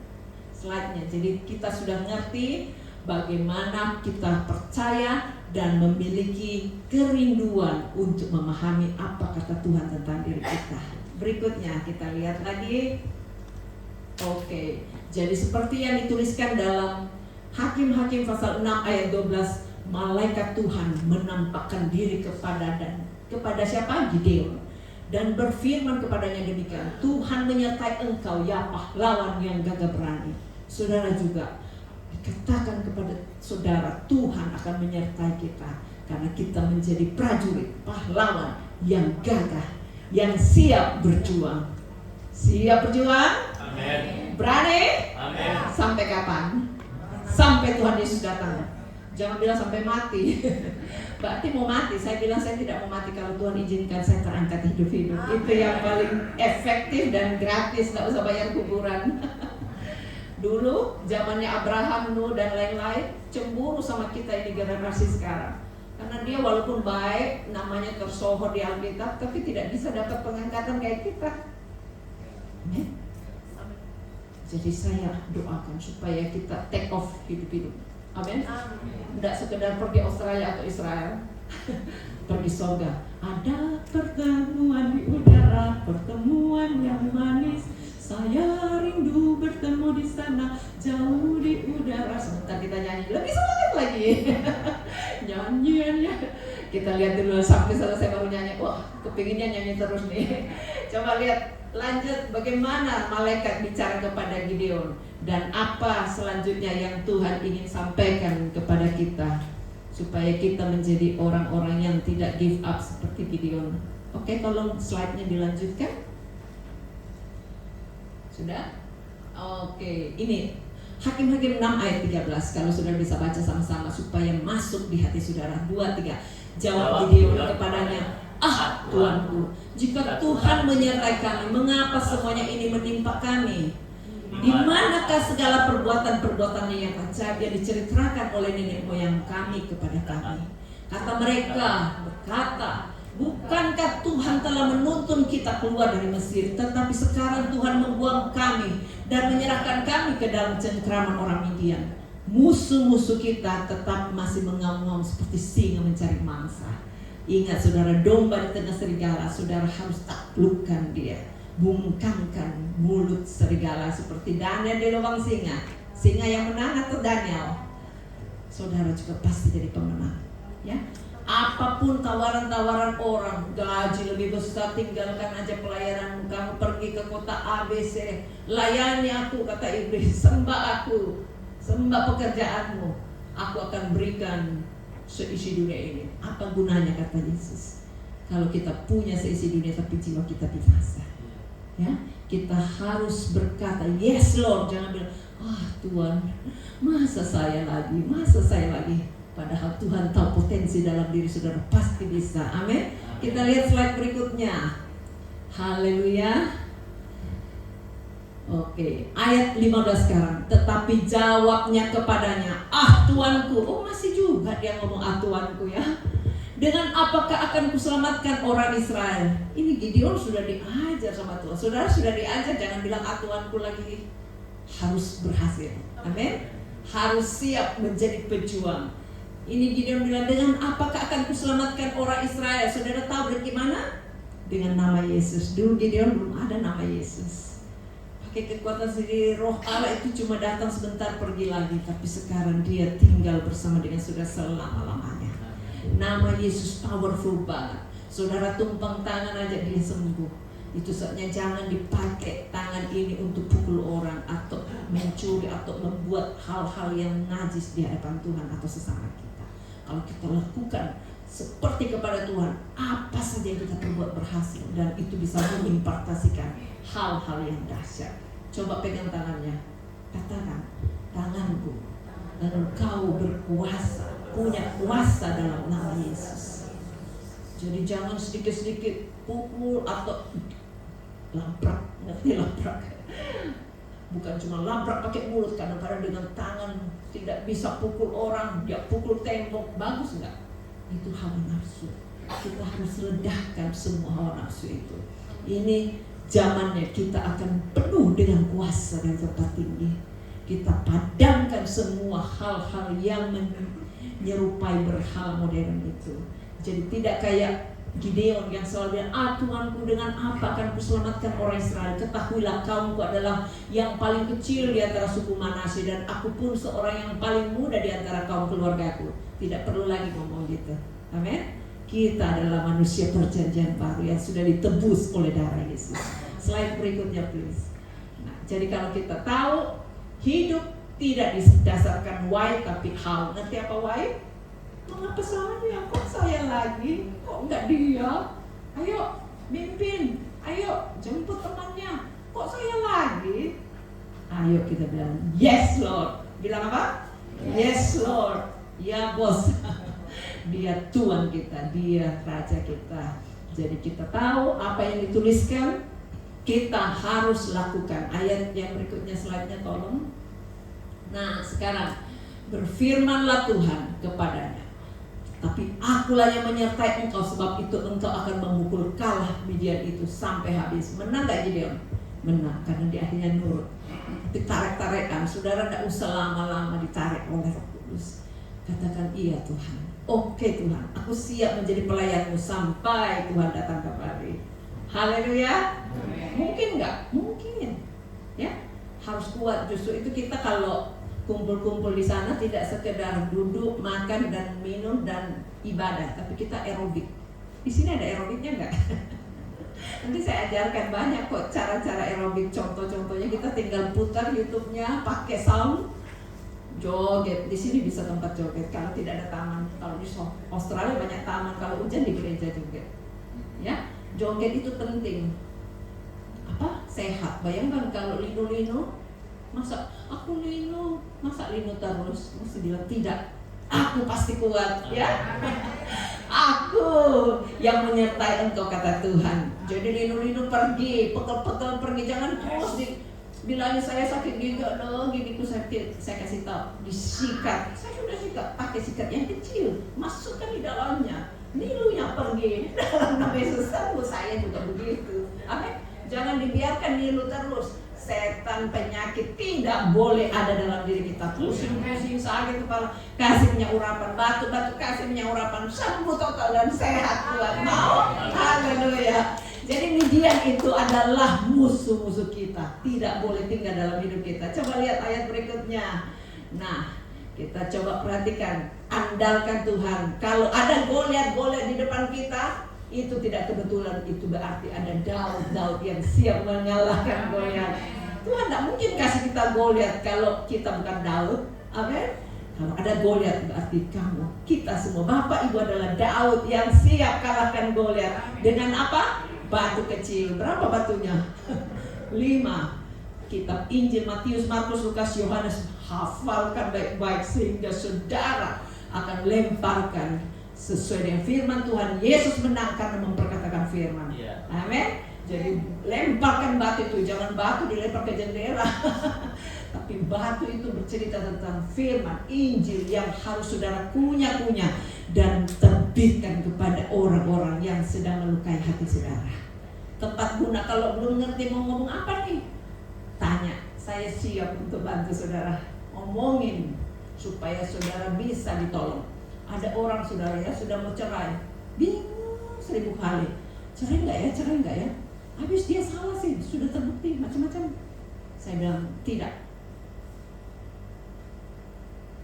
slide-nya. Jadi kita sudah ngerti bagaimana kita percaya dan memiliki kerinduan untuk memahami apa kata Tuhan tentang diri kita. Berikutnya kita lihat lagi. Oke, jadi seperti yang dituliskan dalam Hakim-Hakim pasal 6 ayat 12, malaikat Tuhan menampakkan diri kepada siapa? Gideon, dan berfirman kepadanya demikian, Tuhan menyertai engkau ya pahlawan yang gagah berani. Saudara juga katakan kepada saudara, Tuhan akan menyertai kita karena kita menjadi prajurit, pahlawan yang gagah, yang siap berjuang. Siap berjuang? Amin. Berani? Amin. Sampai kapan? Sampai Tuhan Yesus datang. Jangan bilang sampai mati. Berarti mau mati. Saya bilang saya tidak mau mati kalau Tuhan izinkan saya terangkat hidup-hidup. Itu yang paling efektif dan gratis, nggak usah bayar kuburan. Dulu zamannya Abraham, Nuh dan lain-lain cemburu sama kita ini generasi sekarang. Karena dia walaupun baik, namanya tersohor di Alkitab, tapi tidak bisa dapat pengangkatan kayak kita. Jadi saya doakan supaya kita take off hidup-hidup. Amin. Tidak sekedar pergi Australia atau Israel, pergi surga. Ada pertemuan di udara, pertemuan yang manis. Saya rindu bertemu di sana, jauh di udara. Sebentar kita nyanyi lebih semangat lagi. Nyanyiannya kita lihat dulu sampai selesai baru nyanyi. Wah, kepinginnya nyanyi terus nih. Coba lihat Lanjut, bagaimana malaikat bicara kepada Gideon dan apa selanjutnya yang Tuhan ingin sampaikan kepada kita supaya kita menjadi orang-orang yang tidak give up seperti Gideon. Oke, tolong slide-nya dilanjutkan. Sudah? Oke, ini Hakim-Hakim 6 ayat 13. Kalau saudara bisa baca sama-sama supaya masuk di hati saudara. 2, 3. Jawab Gideon kepadanya, "Ah, Tuanku, jika Tuhan menyertai kami, mengapa semuanya ini menimpa kami? Di manakah segala perbuatan-perbuatannya yang ajaib yang diceritakan oleh nenek moyang kami kepada kami?" Kata mereka, berkata, "Bukankah Tuhan telah menuntun kita keluar dari Mesir, tetapi sekarang Tuhan membuang kami dan menyerahkan kami ke dalam cengkraman orang Midian. Musuh-musuh kita tetap masih mengaum-ngaum seperti singa mencari mangsa." Ingat saudara, domba di tengah serigala, saudara harus taklukkan dia. Bungkamkan mulut serigala seperti Daniel di lubang singa. Singa yang menang atau Daniel? Saudara juga pasti jadi pemenang. Ya, apapun tawaran-tawaran orang, gaji lebih besar, tinggalkan aja pelayananmu, kamu pergi ke kota ABC, layani aku, kata iblis, sembah aku, sembah pekerjaanmu, aku akan berikan seisi dunia ini. Apa gunanya, kata Yesus, kalau kita punya seisi dunia tapi jiwa kita binasa? Ya, kita harus berkata, "Yes Lord." Jangan bilang, Tuhan, masa saya lagi. Padahal Tuhan tahu potensi dalam diri saudara, pasti bisa. Amin. Kita lihat slide berikutnya. Haleluya. Oke, ayat 15 sekarang. Tetapi jawabnya kepadanya, "Ah, Tuanku." Oh, masih juga dia ngomong Tuanku ya. "Dengan apakah akan kuselamatkan orang Israel?" Ini Gideon sudah diajar sama Tuhan. Saudara sudah diajar, jangan bilang Tuanku lagi. Harus berhasil. Amin. Harus siap menjadi pejuang. Ini Gideon bilang, "Dengan apakah akan kuselamatkan orang Israel?" Saudara tahu bagaimana? Dengan nama Yesus. Dulu Gideon belum ada nama Yesus. Pakai kekuatan sendiri, roh Allah itu cuma datang sebentar pergi lagi. Tapi sekarang dia tinggal bersama dengan saudara selama-lamanya. Nama Yesus powerful banget. Saudara tumpang tangan aja dia sembuh. Itu sebabnya jangan dipakai tangan ini untuk pukul orang atau mencuri atau membuat hal-hal yang najis di hadapan Tuhan atau sesama kita. Kalau kita lakukan seperti kepada Tuhan, apa saja yang kita perbuat berhasil, dan itu bisa mengimpartasikan hal-hal yang dahsyat. Coba pegang tangannya, katakan, "Tanganku, dan engkau berkuasa, punya kuasa dalam nama Yesus." Jadi jangan sedikit-sedikit pukul atau labrak, ngerti labrak? Bukan cuma labrak pakai mulut, kadang-kadang dengan tangan tidak bisa pukul orang, dia pukul tembok, bagus enggak? Itu hawa nafsu. Kita harus redahkan semua hawa nafsu itu. Ini zamannya kita akan penuh dengan kuasa dan tempat tinggi. Kita padamkan semua hal-hal yang menyerupai berhala modern itu. Jadi tidak kayak Gideon yang selalu bilang, "Tuhanku, dengan apa akan kuselamatkan orang Israel? Ketahuilah kaumku adalah yang paling kecil di antara suku Manasye, dan aku pun seorang yang paling muda di antara kaum keluargaku." Tidak perlu lagi ngomong gitu. Amin. Kita adalah manusia perjanjian baru yang sudah ditebus oleh darah Yesus. Slide berikutnya please. Nah, jadi kalau kita tahu hidup tidak didasarkan why tapi how. Nanti apa why? Mengapa salahnya? Kok saya lagi? Kok enggak dia? Ayo mimpin, ayo jemput temannya. Kok saya lagi? Ayo kita bilang, "Yes Lord." Bilang apa? Yes Lord. Ya bos. Dia Tuhan kita, dia Raja kita. Jadi kita tahu apa yang dituliskan, kita harus lakukan. Ayat yang berikutnya, slide-nya tolong. Nah sekarang, berfirmanlah Tuhan kepadanya, "Tapi akulah yang menyertai engkau, sebab itu engkau akan memukul kalah Midian itu sampai habis." Menang gak Gideon? Menang, karena dia akhirnya nurut. Ditarik-tarikan, saudara tidak usah lama-lama ditarik oleh Roh Kudus. Katakan, "Iya Tuhan, oke Tuhan, aku siap menjadi pelayanmu sampai Tuhan datang kembali." Haleluya. Mungkin gak? Mungkin. Ya, harus kuat. Justru itu kita kalau kumpul-kumpul di sana tidak sekedar duduk, makan dan minum dan ibadah, tapi kita aerobik. Di sini ada aerobiknya enggak? Nanti saya ajarkan banyak kok cara-cara aerobik. Contoh-contohnya kita tinggal putar YouTube-nya pakai sound, joget. Di sini bisa tempat joget kalau tidak ada taman. Kalau di Australia banyak taman, kalau hujan di gereja joget. Ya, joget itu penting. Apa? Sehat. Bayangkan kalau lino-lino, masa aku lino, masa lino terus? Mesti bilang tidak. Aku pasti kuat, ya. Aku yang menyertai engkau, kata Tuhan. Jadi lino-lino pergi, pekel-pekel pergi, jangan terus bilangin saya sakit gigi loh, gigiku sakit. Saya kasih tahu, disikat. Saya sudah sikat, pakai sikat yang kecil, masukkan di dalamnya. Nilunya pergi, dalam nama Yesus sembuh. Saya juga begitu. Amin. Jangan dibiarkan nilu terus. Setan, penyakit tidak boleh ada dalam diri kita. Pusing-pusing, sakit kepala, kasih minyak urapan, batu-batu kasih minyak urapan, sembuh total dan sehat kuat. Mau? Haleluya. Jadi Midian itu adalah musuh-musuh kita, tidak boleh tinggal dalam hidup kita. Coba lihat ayat berikutnya. Nah, kita coba perhatikan, andalkan Tuhan. Kalau ada Goliat di depan kita, itu tidak kebetulan, itu berarti ada Daud yang siap mengalahkan Goliat. Tuhan tidak mungkin kasih kita Goliat kalau kita bukan Daud. Amin. Kalau ada Goliat berarti kita semua, Bapak Ibu adalah Daud yang siap kalahkan Goliat. Dengan apa? Batu kecil. Berapa batunya? 5. Kitab Injil Matius, Markus, Lukas, Yohanes, hafalkan baik-baik sehingga saudara akan lemparkan sesuai dengan firman Tuhan. Yesus menang karena memperkatakan firman. Amin. Jadi lemparkan batu itu, jangan batu dilempar ke jendela. Tapi batu itu bercerita tentang firman Injil yang harus saudara kunyah-kunyah dan terbitkan kepada orang-orang yang sedang melukai hati saudara. Tempat guna, kalau belum ngerti mau ngomong apa nih, tanya, saya siap untuk bantu saudara. Omongin supaya saudara bisa ditolong. Ada orang saudara ya sudah mau cerai, bingung 1000 kali, cerai nggak ya? Habis dia salah sih, sudah terbukti macam-macam. Saya bilang tidak.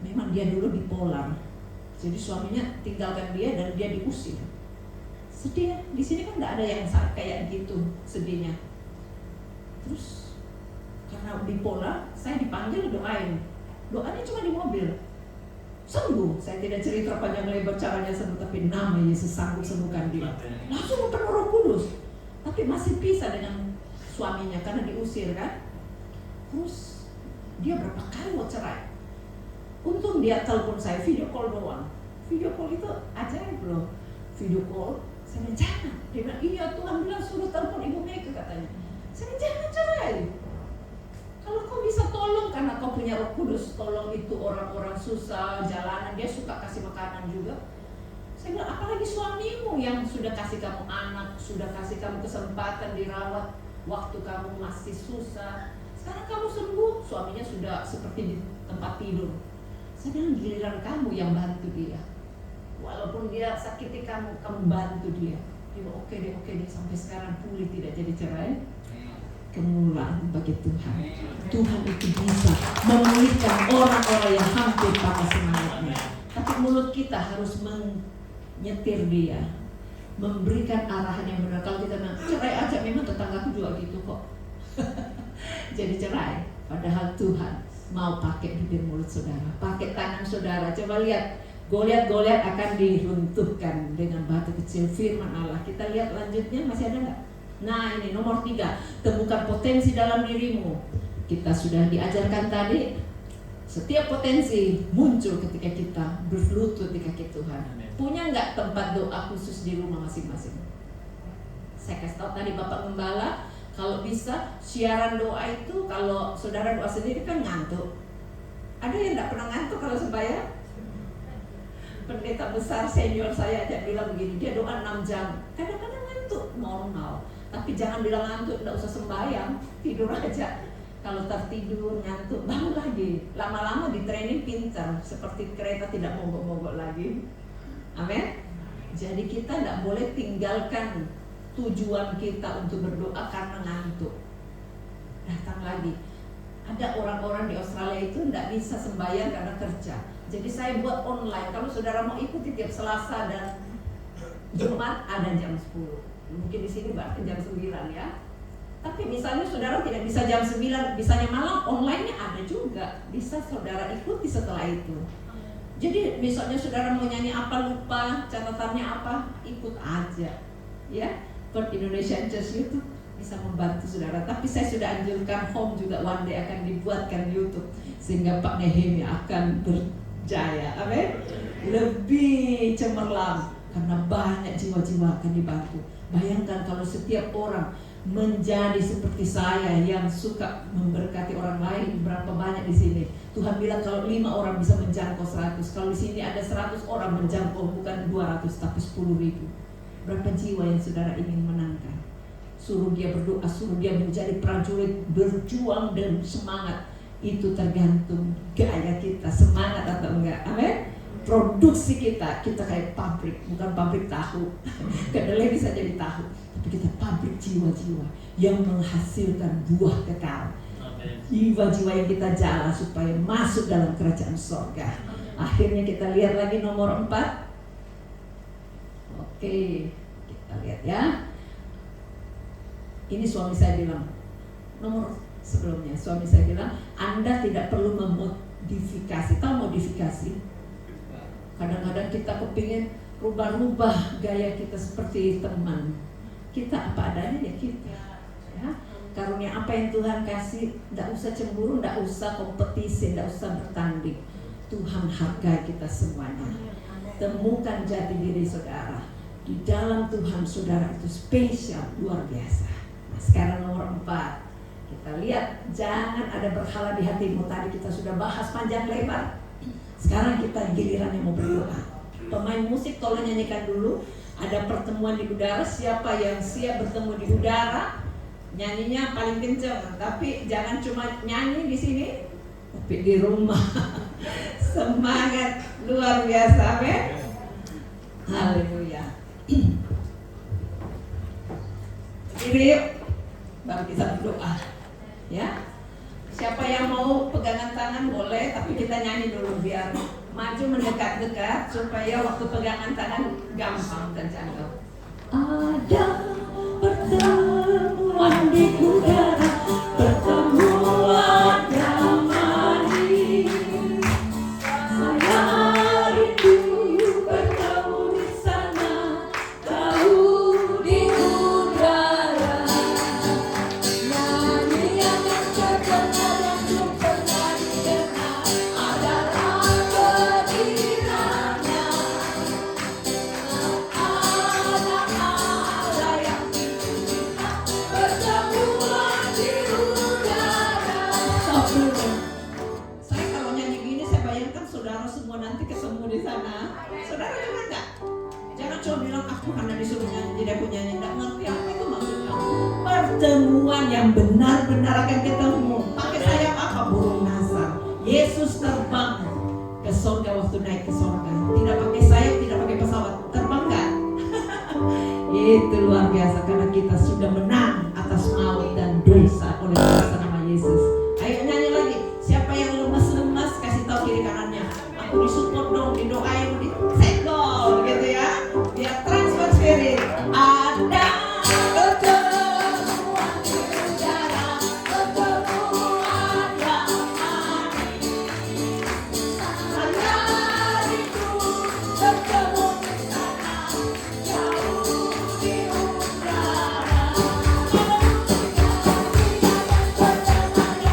Memang dia dulu bipolar, jadi suaminya tinggalkan dia dan dia diusir. Sedih. Di sini kan nggak ada yang kayak gitu sedihnya. Terus karena bipolar, saya dipanggil doain. Doanya cuma di mobil. Sembuh. Saya tidak cerita panjang lebar caranya sembuh, tapi nama Yesus sanggup sembuhkan dia. Langsung penuh Roh Kudus. Tapi masih pisah dengan suaminya karena diusir kan. Terus dia berapa kali mau cerai. Untung dia telepon saya video call doang. Video call itu ajaib loh. Video call, saya bilang jangan. Dia bilang iya Tuhan bilang suruh telepon Ibu Mega katanya. Saya bilang jangan cerai. Kalau kau bisa tolong karena kau punya Roh Kudus, tolong itu orang-orang susah, jalanan, dia suka kasih makanan juga. Saya bilang apalagi suamimu yang sudah kasih kamu anak, sudah kasih kamu kesempatan dirawat waktu kamu masih susah. Sekarang kamu sembuh, suaminya sudah seperti di tempat tidur. Saya bilang giliran kamu yang bantu dia. Walaupun dia sakiti kamu bantu dia. Dia bilang oke deh, sampai sekarang pulih tidak jadi cerai. Kemuliaan bagi Tuhan. Tuhan itu bisa memulihkan orang-orang yang hampir patah semangatnya. Tapi mulut kita harus menyetir dia, memberikan arahan yang benar. Kalau kita bilang cerai aja, memang tetanggaku juga gitu kok. Jadi cerai. Padahal Tuhan mau pakai bibir mulut saudara, pakai tangan saudara. Coba lihat, Goliat akan diruntuhkan dengan batu kecil firman Allah. Kita lihat lanjutnya, masih ada nggak? Nah ini nomor 3, temukan potensi dalam dirimu. Kita sudah diajarkan tadi, setiap potensi muncul ketika kita berlutut di kaki Tuhan. Punya nggak tempat doa khusus di rumah masing-masing? Saya kasih tahu tadi Bapak Gembala, kalau bisa siaran doa itu, kalau saudara doa sendiri kan ngantuk. Ada yang nggak pernah ngantuk kalau sembahyang? Pendeta besar senior saya aja bilang begini, dia doa 6 jam, kadang-kadang ngantuk, normal. Tapi jangan bilang ngantuk, tidak usah sembahyang, tidur aja. Kalau tertidur, ngantuk, bangun lagi. Lama-lama di training pintar, seperti kereta tidak mogok-mogok lagi. Amin. Jadi kita tidak boleh tinggalkan tujuan kita untuk berdoa karena ngantuk. Datang lagi. Ada orang-orang di Australia itu tidak bisa sembahyang karena kerja. Jadi saya buat online. Kalau saudara mau ikuti tiap Selasa dan Jumat ada jam 10. Mungkin di sini berarti jam 9 ya. Tapi misalnya saudara tidak bisa jam 9, bisanya malam, online-nya ada juga. Bisa saudara ikuti setelah itu. Jadi misalnya saudara mau nyanyi apa lupa, catatannya apa, ikut aja. Ya, First Indonesian Church YouTube bisa membantu saudara. Tapi saya sudah anjurkan home juga one day akan dibuatkan YouTube. Sehingga Pak Nehemia akan berjaya. Amin. Lebih cemerlang. Karena banyak jiwa-jiwa akan dibantu. Bayangkan kalau setiap orang menjadi seperti saya yang suka memberkati orang lain, berapa banyak di sini. Tuhan bilang kalau 5 orang bisa menjangkau 100. Kalau di sini ada 100 orang menjangkau bukan 200 tapi 10.000. Berapa jiwa yang saudara ingin menangkan? Suruh dia berdoa, suruh dia menjadi prajurit, berjuang dan semangat. Itu tergantung gaya kita, semangat atau enggak. Amin. Produksi kita kayak pabrik, bukan pabrik tahu. Kedelai bisa jadi tahu, tapi kita pabrik jiwa-jiwa yang menghasilkan buah kekal. Jiwa-jiwa yang kita jalan supaya masuk dalam kerajaan sorga. Akhirnya kita lihat lagi nomor 4. Oke, kita lihat ya. Ini suami saya bilang, nomor sebelumnya suami saya bilang, Anda tidak perlu memodifikasi. Tahu modifikasi? Kadang-kadang kita kepingin rubah-rubah gaya kita seperti teman. Kita apa adanya ya kita. Ya. Karunia apa yang Tuhan kasih, tidak usah cemburu, tidak usah kompetisi, tidak usah bertanding. Tuhan hargai kita semuanya. Temukan jati diri saudara. Di dalam Tuhan saudara itu spesial, luar biasa. Nah, sekarang nomor 4. Kita lihat, jangan ada berhala di hatimu. Tadi kita sudah bahas panjang lebar. Sekarang kita giliran yang mau berdoa. Pemain musik tolong nyanyikan dulu. Ada pertemuan di udara. Siapa yang siap bertemu di udara, nyanyinya paling kencang. Tapi jangan cuma nyanyi di sini, tapi di rumah. Semangat luar biasa, amin. Haleluya. Berdiri yuk, baru kita berdoa. Ya. Siapa yang mau pegangan tangan boleh, tapi kita nyanyi dulu biar maju mendekat-dekat supaya waktu pegangan tangan gampang terjangkau. Ada pertemuan di udara, pertemuan damai. Saya rindu bertemu di sana, jauh di udara. Nyanyian yang terdengar yang belum pernah didengar adalah kehadirannya. Ada Allah yang pertemuan di udara. Saya kalau nyanyi gini saya bayangkan saudara semua nanti ketemu di sana. Saudara juga enggak? Jangan cuma bilang aku hanya disuruh nyanyi, tidak aku nyanyi, enggak ngerti apa itu maksudnya. Pertemuan yang benar-benar akan ketemu. Pakai sayap apa? Burung nasar. Yesus terbang ke surga waktu naik ke surga. Tidak pakai sayap, tidak pakai pesawat. Terbang enggak? Itu luar biasa karena kita sudah menang atas maut dan dosa oleh kuasa nama Yesus. Ayo nyanyi lagi. Siapa yang lemas-lemas kasih tahu kiri kanannya. Aku disupport dong, didoain, disenggol gitu ya. Biar transfer spirit. Ada pertemuan di udara, pertemuan yang manis. Saya rindu bertemu di sana, jauh di udara. Pertemuan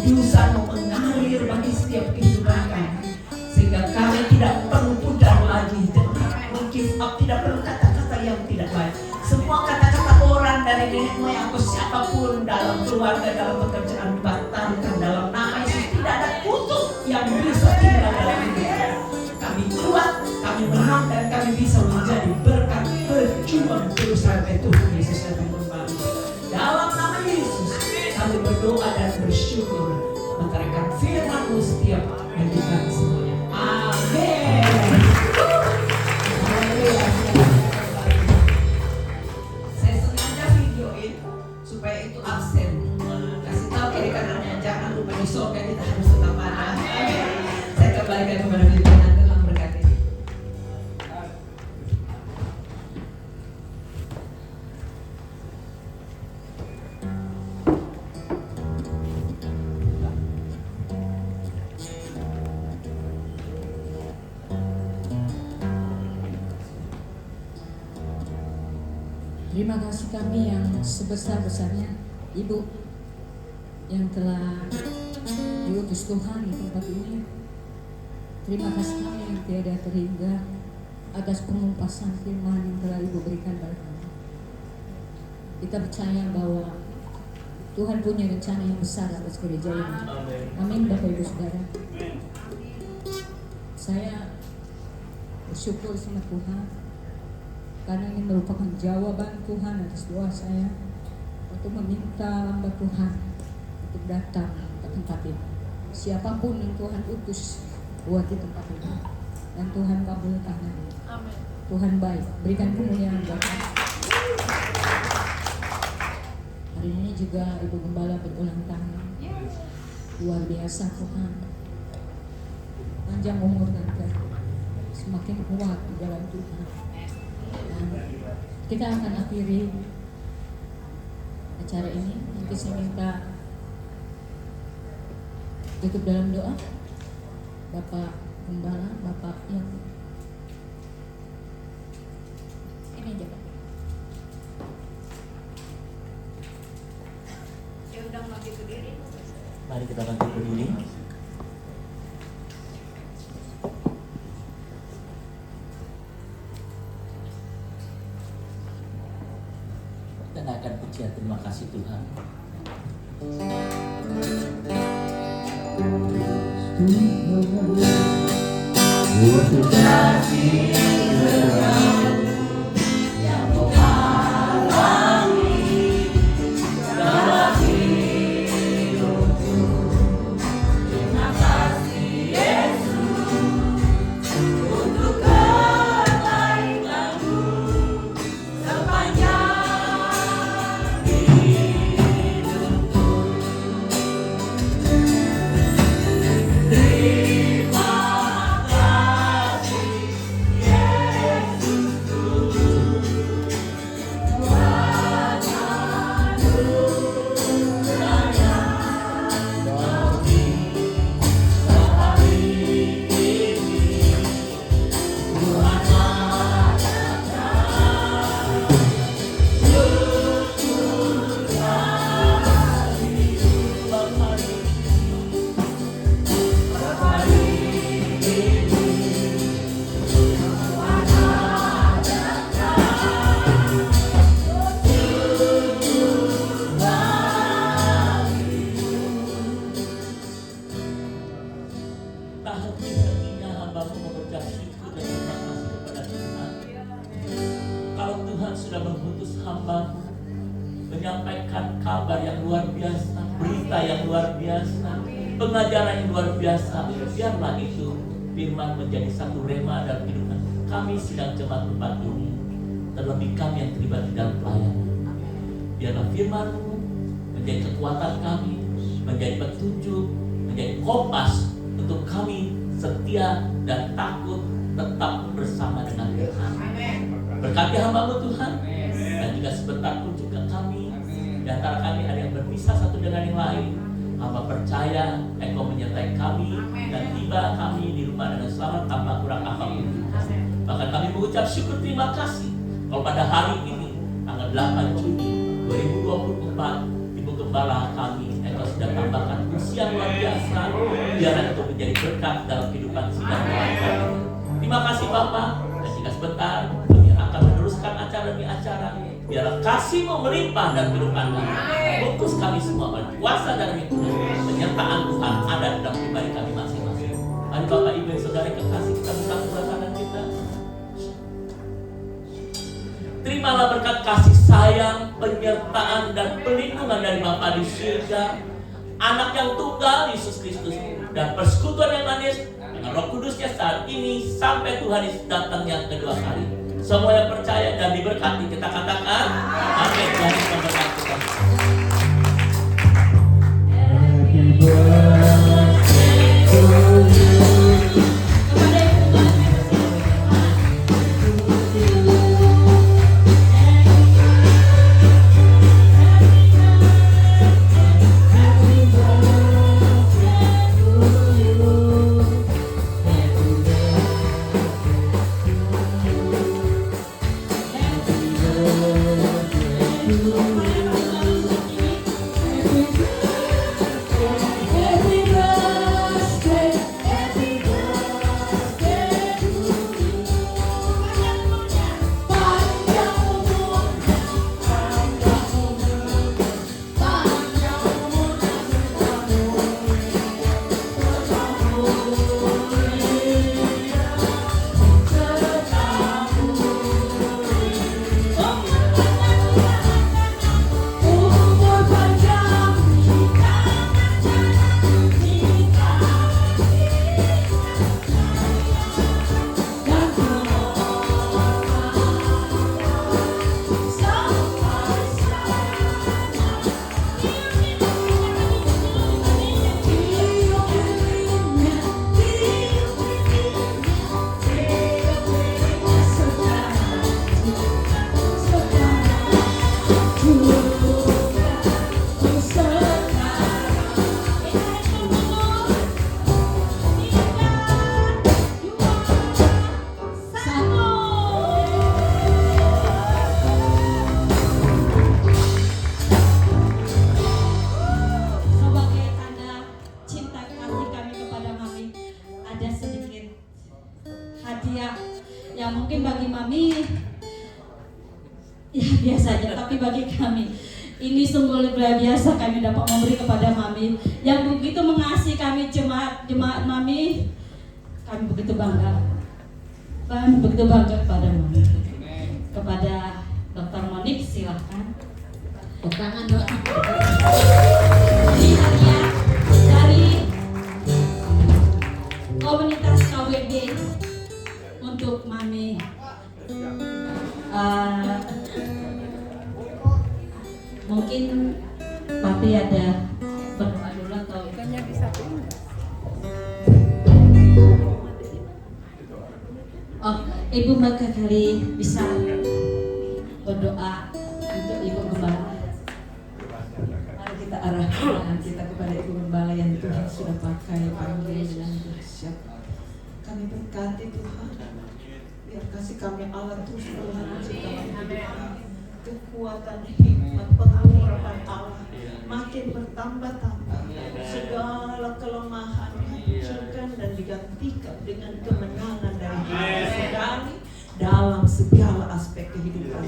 kekudusan mengalir bagi setiap kehidupan kami, sehingga kami tidak perlu pudar lagi, mungkin tidak perlu kata-kata yang tidak baik. Semua kata-kata orang dari nenek moyangku siapapun dalam keluarga, dalam pekerjaan dibatalkan dalam nama Yesus. Tidak ada kutuk yang bisa tinggal dalam hidup kami. Kuat, kami menang, dan kami bisa menjadi berkat perjuangan terus sampai Tuhan Yesus datang kembali. Dalam nama Yesus kami berdoa dan bersyukur, menterangkan firman-Mu setiap bagi kami semuanya. Amin. Saya sengaja videoin supaya itu absen. Kasih tahu kiri kanannya, jangan lupa di surga kita harus tetap ada. Saya kembalikan kepada firman. Tuhan berkati. Terima kasih kami yang sebesar-besarnya Ibu yang telah diutus Tuhan di tempat ini. Terima kasih kami yang tiada terhingga atas pengupasan firman yang telah Ibu berikan pada kami. Kita percaya bahwa Tuhan punya rencana yang besar atas gereja ini. Amin Bapak Ibu Saudara. Saya bersyukur sama Tuhan karena ini merupakan jawaban Tuhan atas doa saya untuk meminta hamba Tuhan untuk datang ke tempat ini. Siapapun yang Tuhan utus buat di tempat ini, dan Tuhan kabulkan. Amin. Tuhan baik, berikan kemuliaan buat kami. Hari ini juga Ibu Gembala berulang tahun. Luar biasa Tuhan. Panjang umur dan semakin kuat di dalam Tuhan. Dan kita akan akhiri acara ini. Nanti saya minta tutup dalam doa. Bapak Gembala, Bapak yang ini aja Pak. Ya udah mati berdiri. Mari kita bangkit berdiri. Dan akan pujian terima kasih Tuhan. Menyampaikan kabar yang luar biasa, berita yang luar biasa, pengajaran yang luar biasa. Biarlah itu firman menjadi satu rema dalam kehidupan kami sedang jemaat tempat ini, terlebih kami yang terlibat di dalam pelayanan. Biarlah firman-Mu menjadi kekuatan kami, menjadi petunjuk, menjadi kompas untuk kami setia dan takut tetap bersama dengan Tuhan. Berkati hamba-Mu Tuhan, dan juga sebentar pun juga kami di antara kami ada yang berpisah satu dengan yang lain. Hamba percaya Engkau menyertai kami dan tiba kami di rumah dengan selamat tanpa kurang apapun. Bahkan kami mengucap syukur terima kasih kalau pada hari ini tanggal 8 Juni 2024 Ibu Gembala kami Engkau sudah tambahkan visi yang luar biasa. Biarlah itu menjadi berkat dalam kehidupan sidang kami. Terima kasih Bapak. Dan jika sebentar kami akan meneruskan acara demi acara. Biarlah kasih-Mu melimpah dalam kehidupan kami. Putus kami semua oleh kuasa dan Roh Kudus. Penyertaan Tuhan ada dalam pribadi kami masing-masing. Mari Bapak Ibu yang Saudara kekasih, kita buka kedua tangan kita. Terimalah berkat kasih sayang, penyertaan dan pelindungan dari Bapa di surga, Anak yang tunggal Yesus Kristus, dan persekutuan yang manis dengan Roh Kudusnya saat ini sampai Tuhan Yesus datang yang kedua kali. Semua yang percaya dan diberkati kita katakan amin. Tuhan Yesus memberkati kita. Ini sungguh luar biasa kami dapat memberi kepada Mami yang begitu mengasihi kami, jemaat Mami. Kami begitu bangga. Kami begitu bangga kepada Mami. Kepada Dr. Monik, silahkan. Tangan doa. Ini hadiah dari komunitas KWD untuk Mami. Mungkin Papi ada berdoa dulu atau Ibu maka kali bisa berdoa untuk Ibu Gembala. Mari kita arahkan kita kepada Ibu Gembala yang Tuhan sudah pakai panggil dengan dahsyat. Kami berkati Tuhan, biar kasih kami Allah terus berlanjut dalam hidup kami. Kekuatan, hikmat, pengurapan Allah makin bertambah-tambah. Segala kelemahan dihancurkan dan digantikan dengan kemenangan dari Yesus kami dalam segala aspek kehidupan.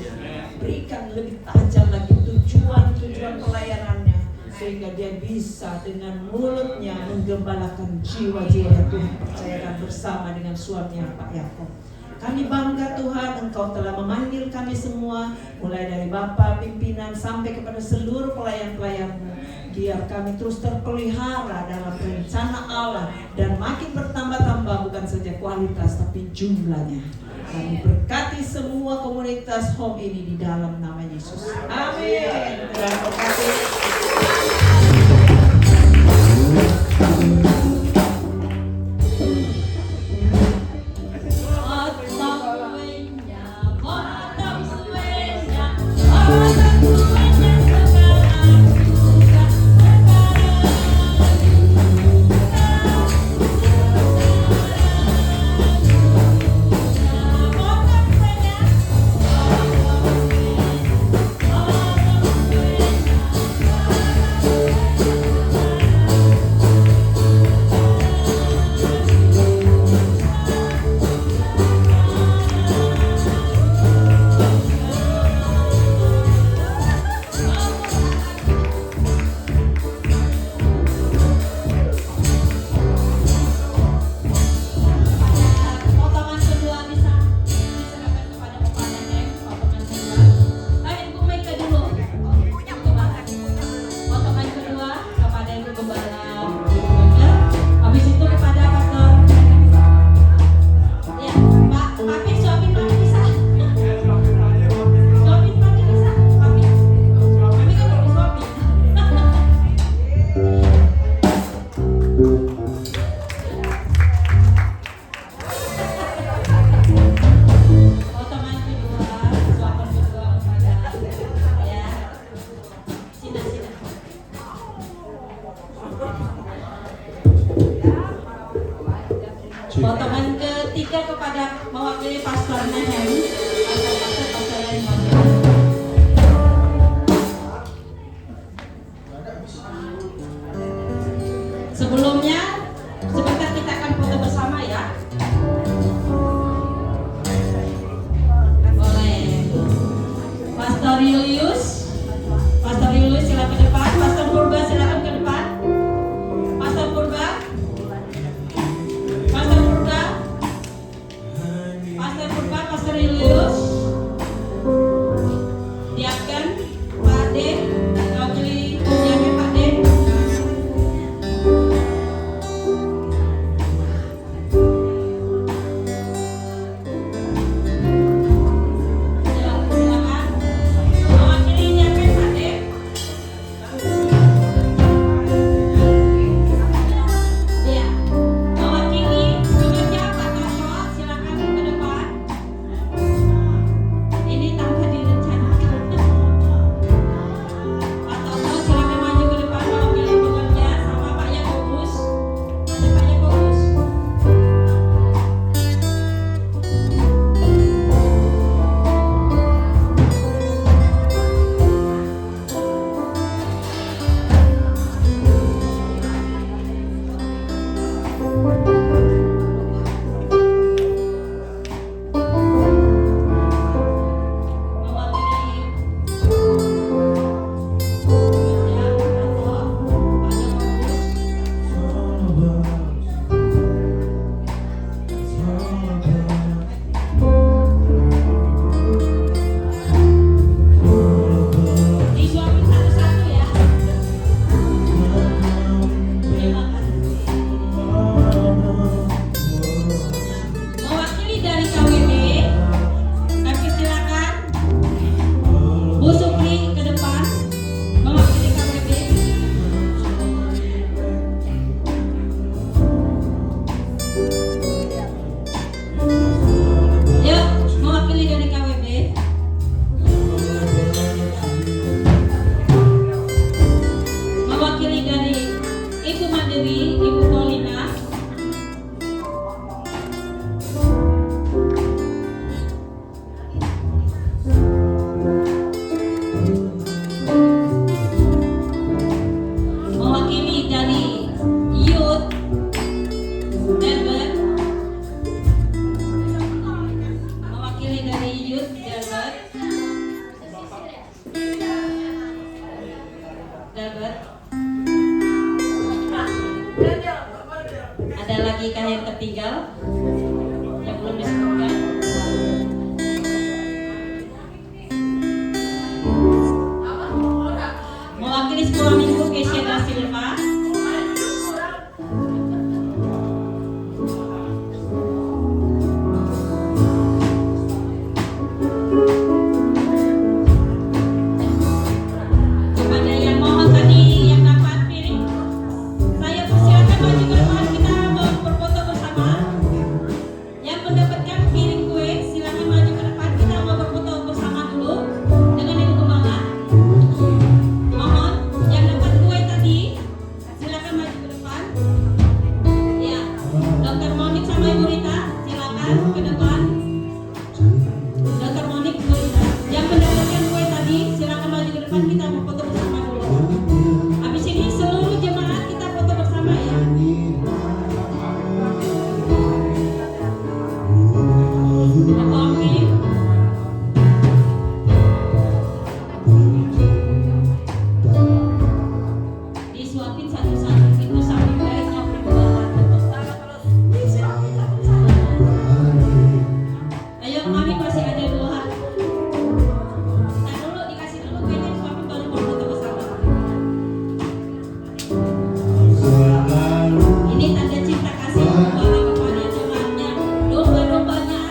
Berikan lebih tajam lagi tujuan pelayanannya, sehingga dia bisa dengan mulutnya menggembalakan jiwa-jiwa yang Tuhan percayakan bersama dengan suaminya Pak Yakob. Kami bangga Tuhan, Engkau telah memanggil kami semua, mulai dari Bapa, pimpinan, sampai kepada seluruh pelayan-pelayan-Mu. Biar kami terus terpelihara dalam rencana Allah dan makin bertambah-tambah, bukan saja kualitas tapi jumlahnya. Kami berkati semua komunitas home ini di dalam nama Yesus. Amin. Terima kasih. Potongan ketiga kepada mewakili Pastor Nehem atau pastor lain mewakili. Sebelumnya, sebentar kita akan foto bersama ya. Boleh. Pastor Julius silakan ke depan. Pastor Purba silakan ke depan. Pastor Purba, Pastor Julius, Diaken, Pak Ade, mewakili Diaken Pak Ade. Silakan, mewakili Diaken Pak Ade. Ya, mewakili pekerja Pak Toto, silakan ke depan. Ini tanpa direncanakan. Pak Toto silakan maju ke depan mewakili pekerja sama Pak Yakobus. Ada Pak Yakobus. Mewakili pekerja Pak Toto, Pak Yakobus. Disuapin satu-satu ya. Terima kasih. Mewakili dari KWB, kami silakan Bu Supri ke depan mewakili KWB. Yuk, mewakili dari KWB. Mewakili dari Ibu Mandiri, Ibu Paulina. Mewakili dari Youth Delbert. Mewakili dari Youth Delbert. Ada lagi kah yang tertinggal yang belum disebutkan? Mewakili sekolah minggu Kesia da Silva. Kepada yang mohon tadi yang dapat piring, saya persilakan maju ke depan, kita mau berfoto bersama. Yang mendapatkan piring kue silakan maju ke depan, kita mau berfoto bersama dulu dengan Ibu Gembala. Mohon yang dapat kue tadi silakan maju ke depan. Ya, Dr. Monik sama Ibu Rita silakan ke depan. Dr. Monik, Ibu Rita, yang mendapatkan kue tadi silakan maju ke depan, kita mau foto bersama dulu. Habis ini seluruh jemaat kita foto bersama ya. Oke. Disuapin satu-satu itu sambil dari nyopin bawah. Ayo mami masih ada 2 hari. Nah dulu dikasih dulu kuenya disuapin baru mau foto bersama. Ini tanda cinta kasih Gembala kepada jemaatnya, domba-dombanya.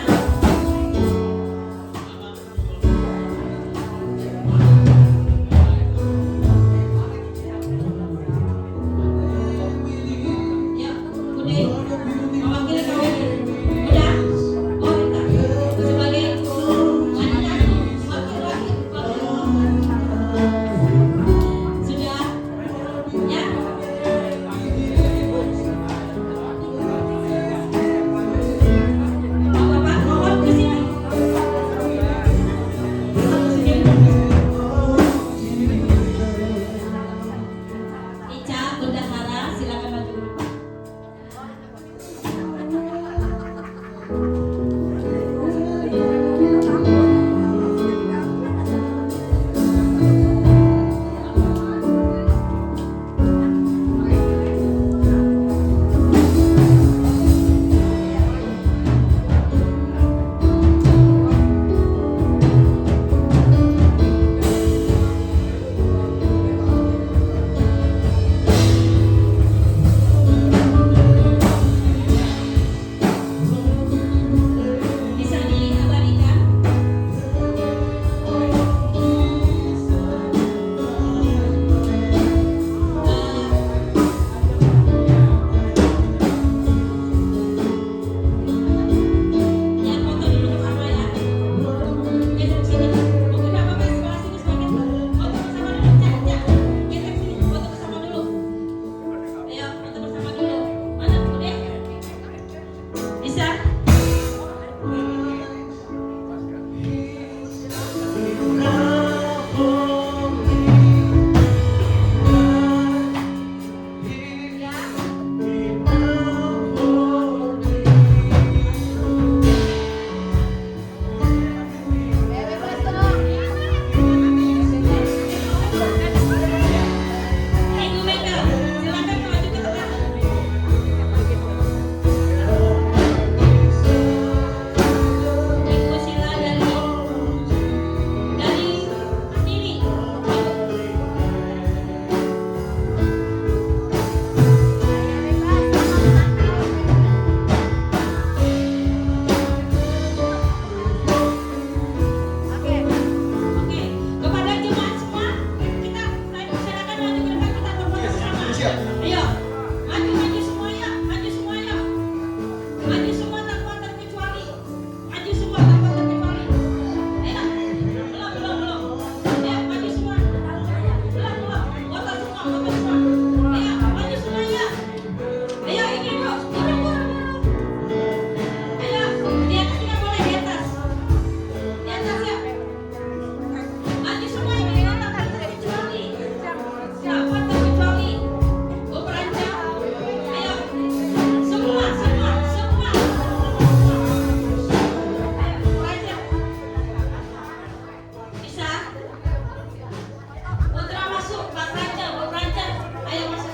silakan maju ke depan. Bisa diabadikan. Ya, foto dulu bersama ya. Geser sini. Mungkin Bapak sebelah sini sedikit. Foto bersama dulu. Cak, Cak. Geser sini. Foto bersama dulu. Ayo, foto bersama dulu. Mana Bude? Bisa? Ibu Mega, silakan maju ke tengah. Ibu Sila dari sini. Oke, kepada jemaat semua, kita silakan maju ke depan, kita berfoto bersama. Ayo.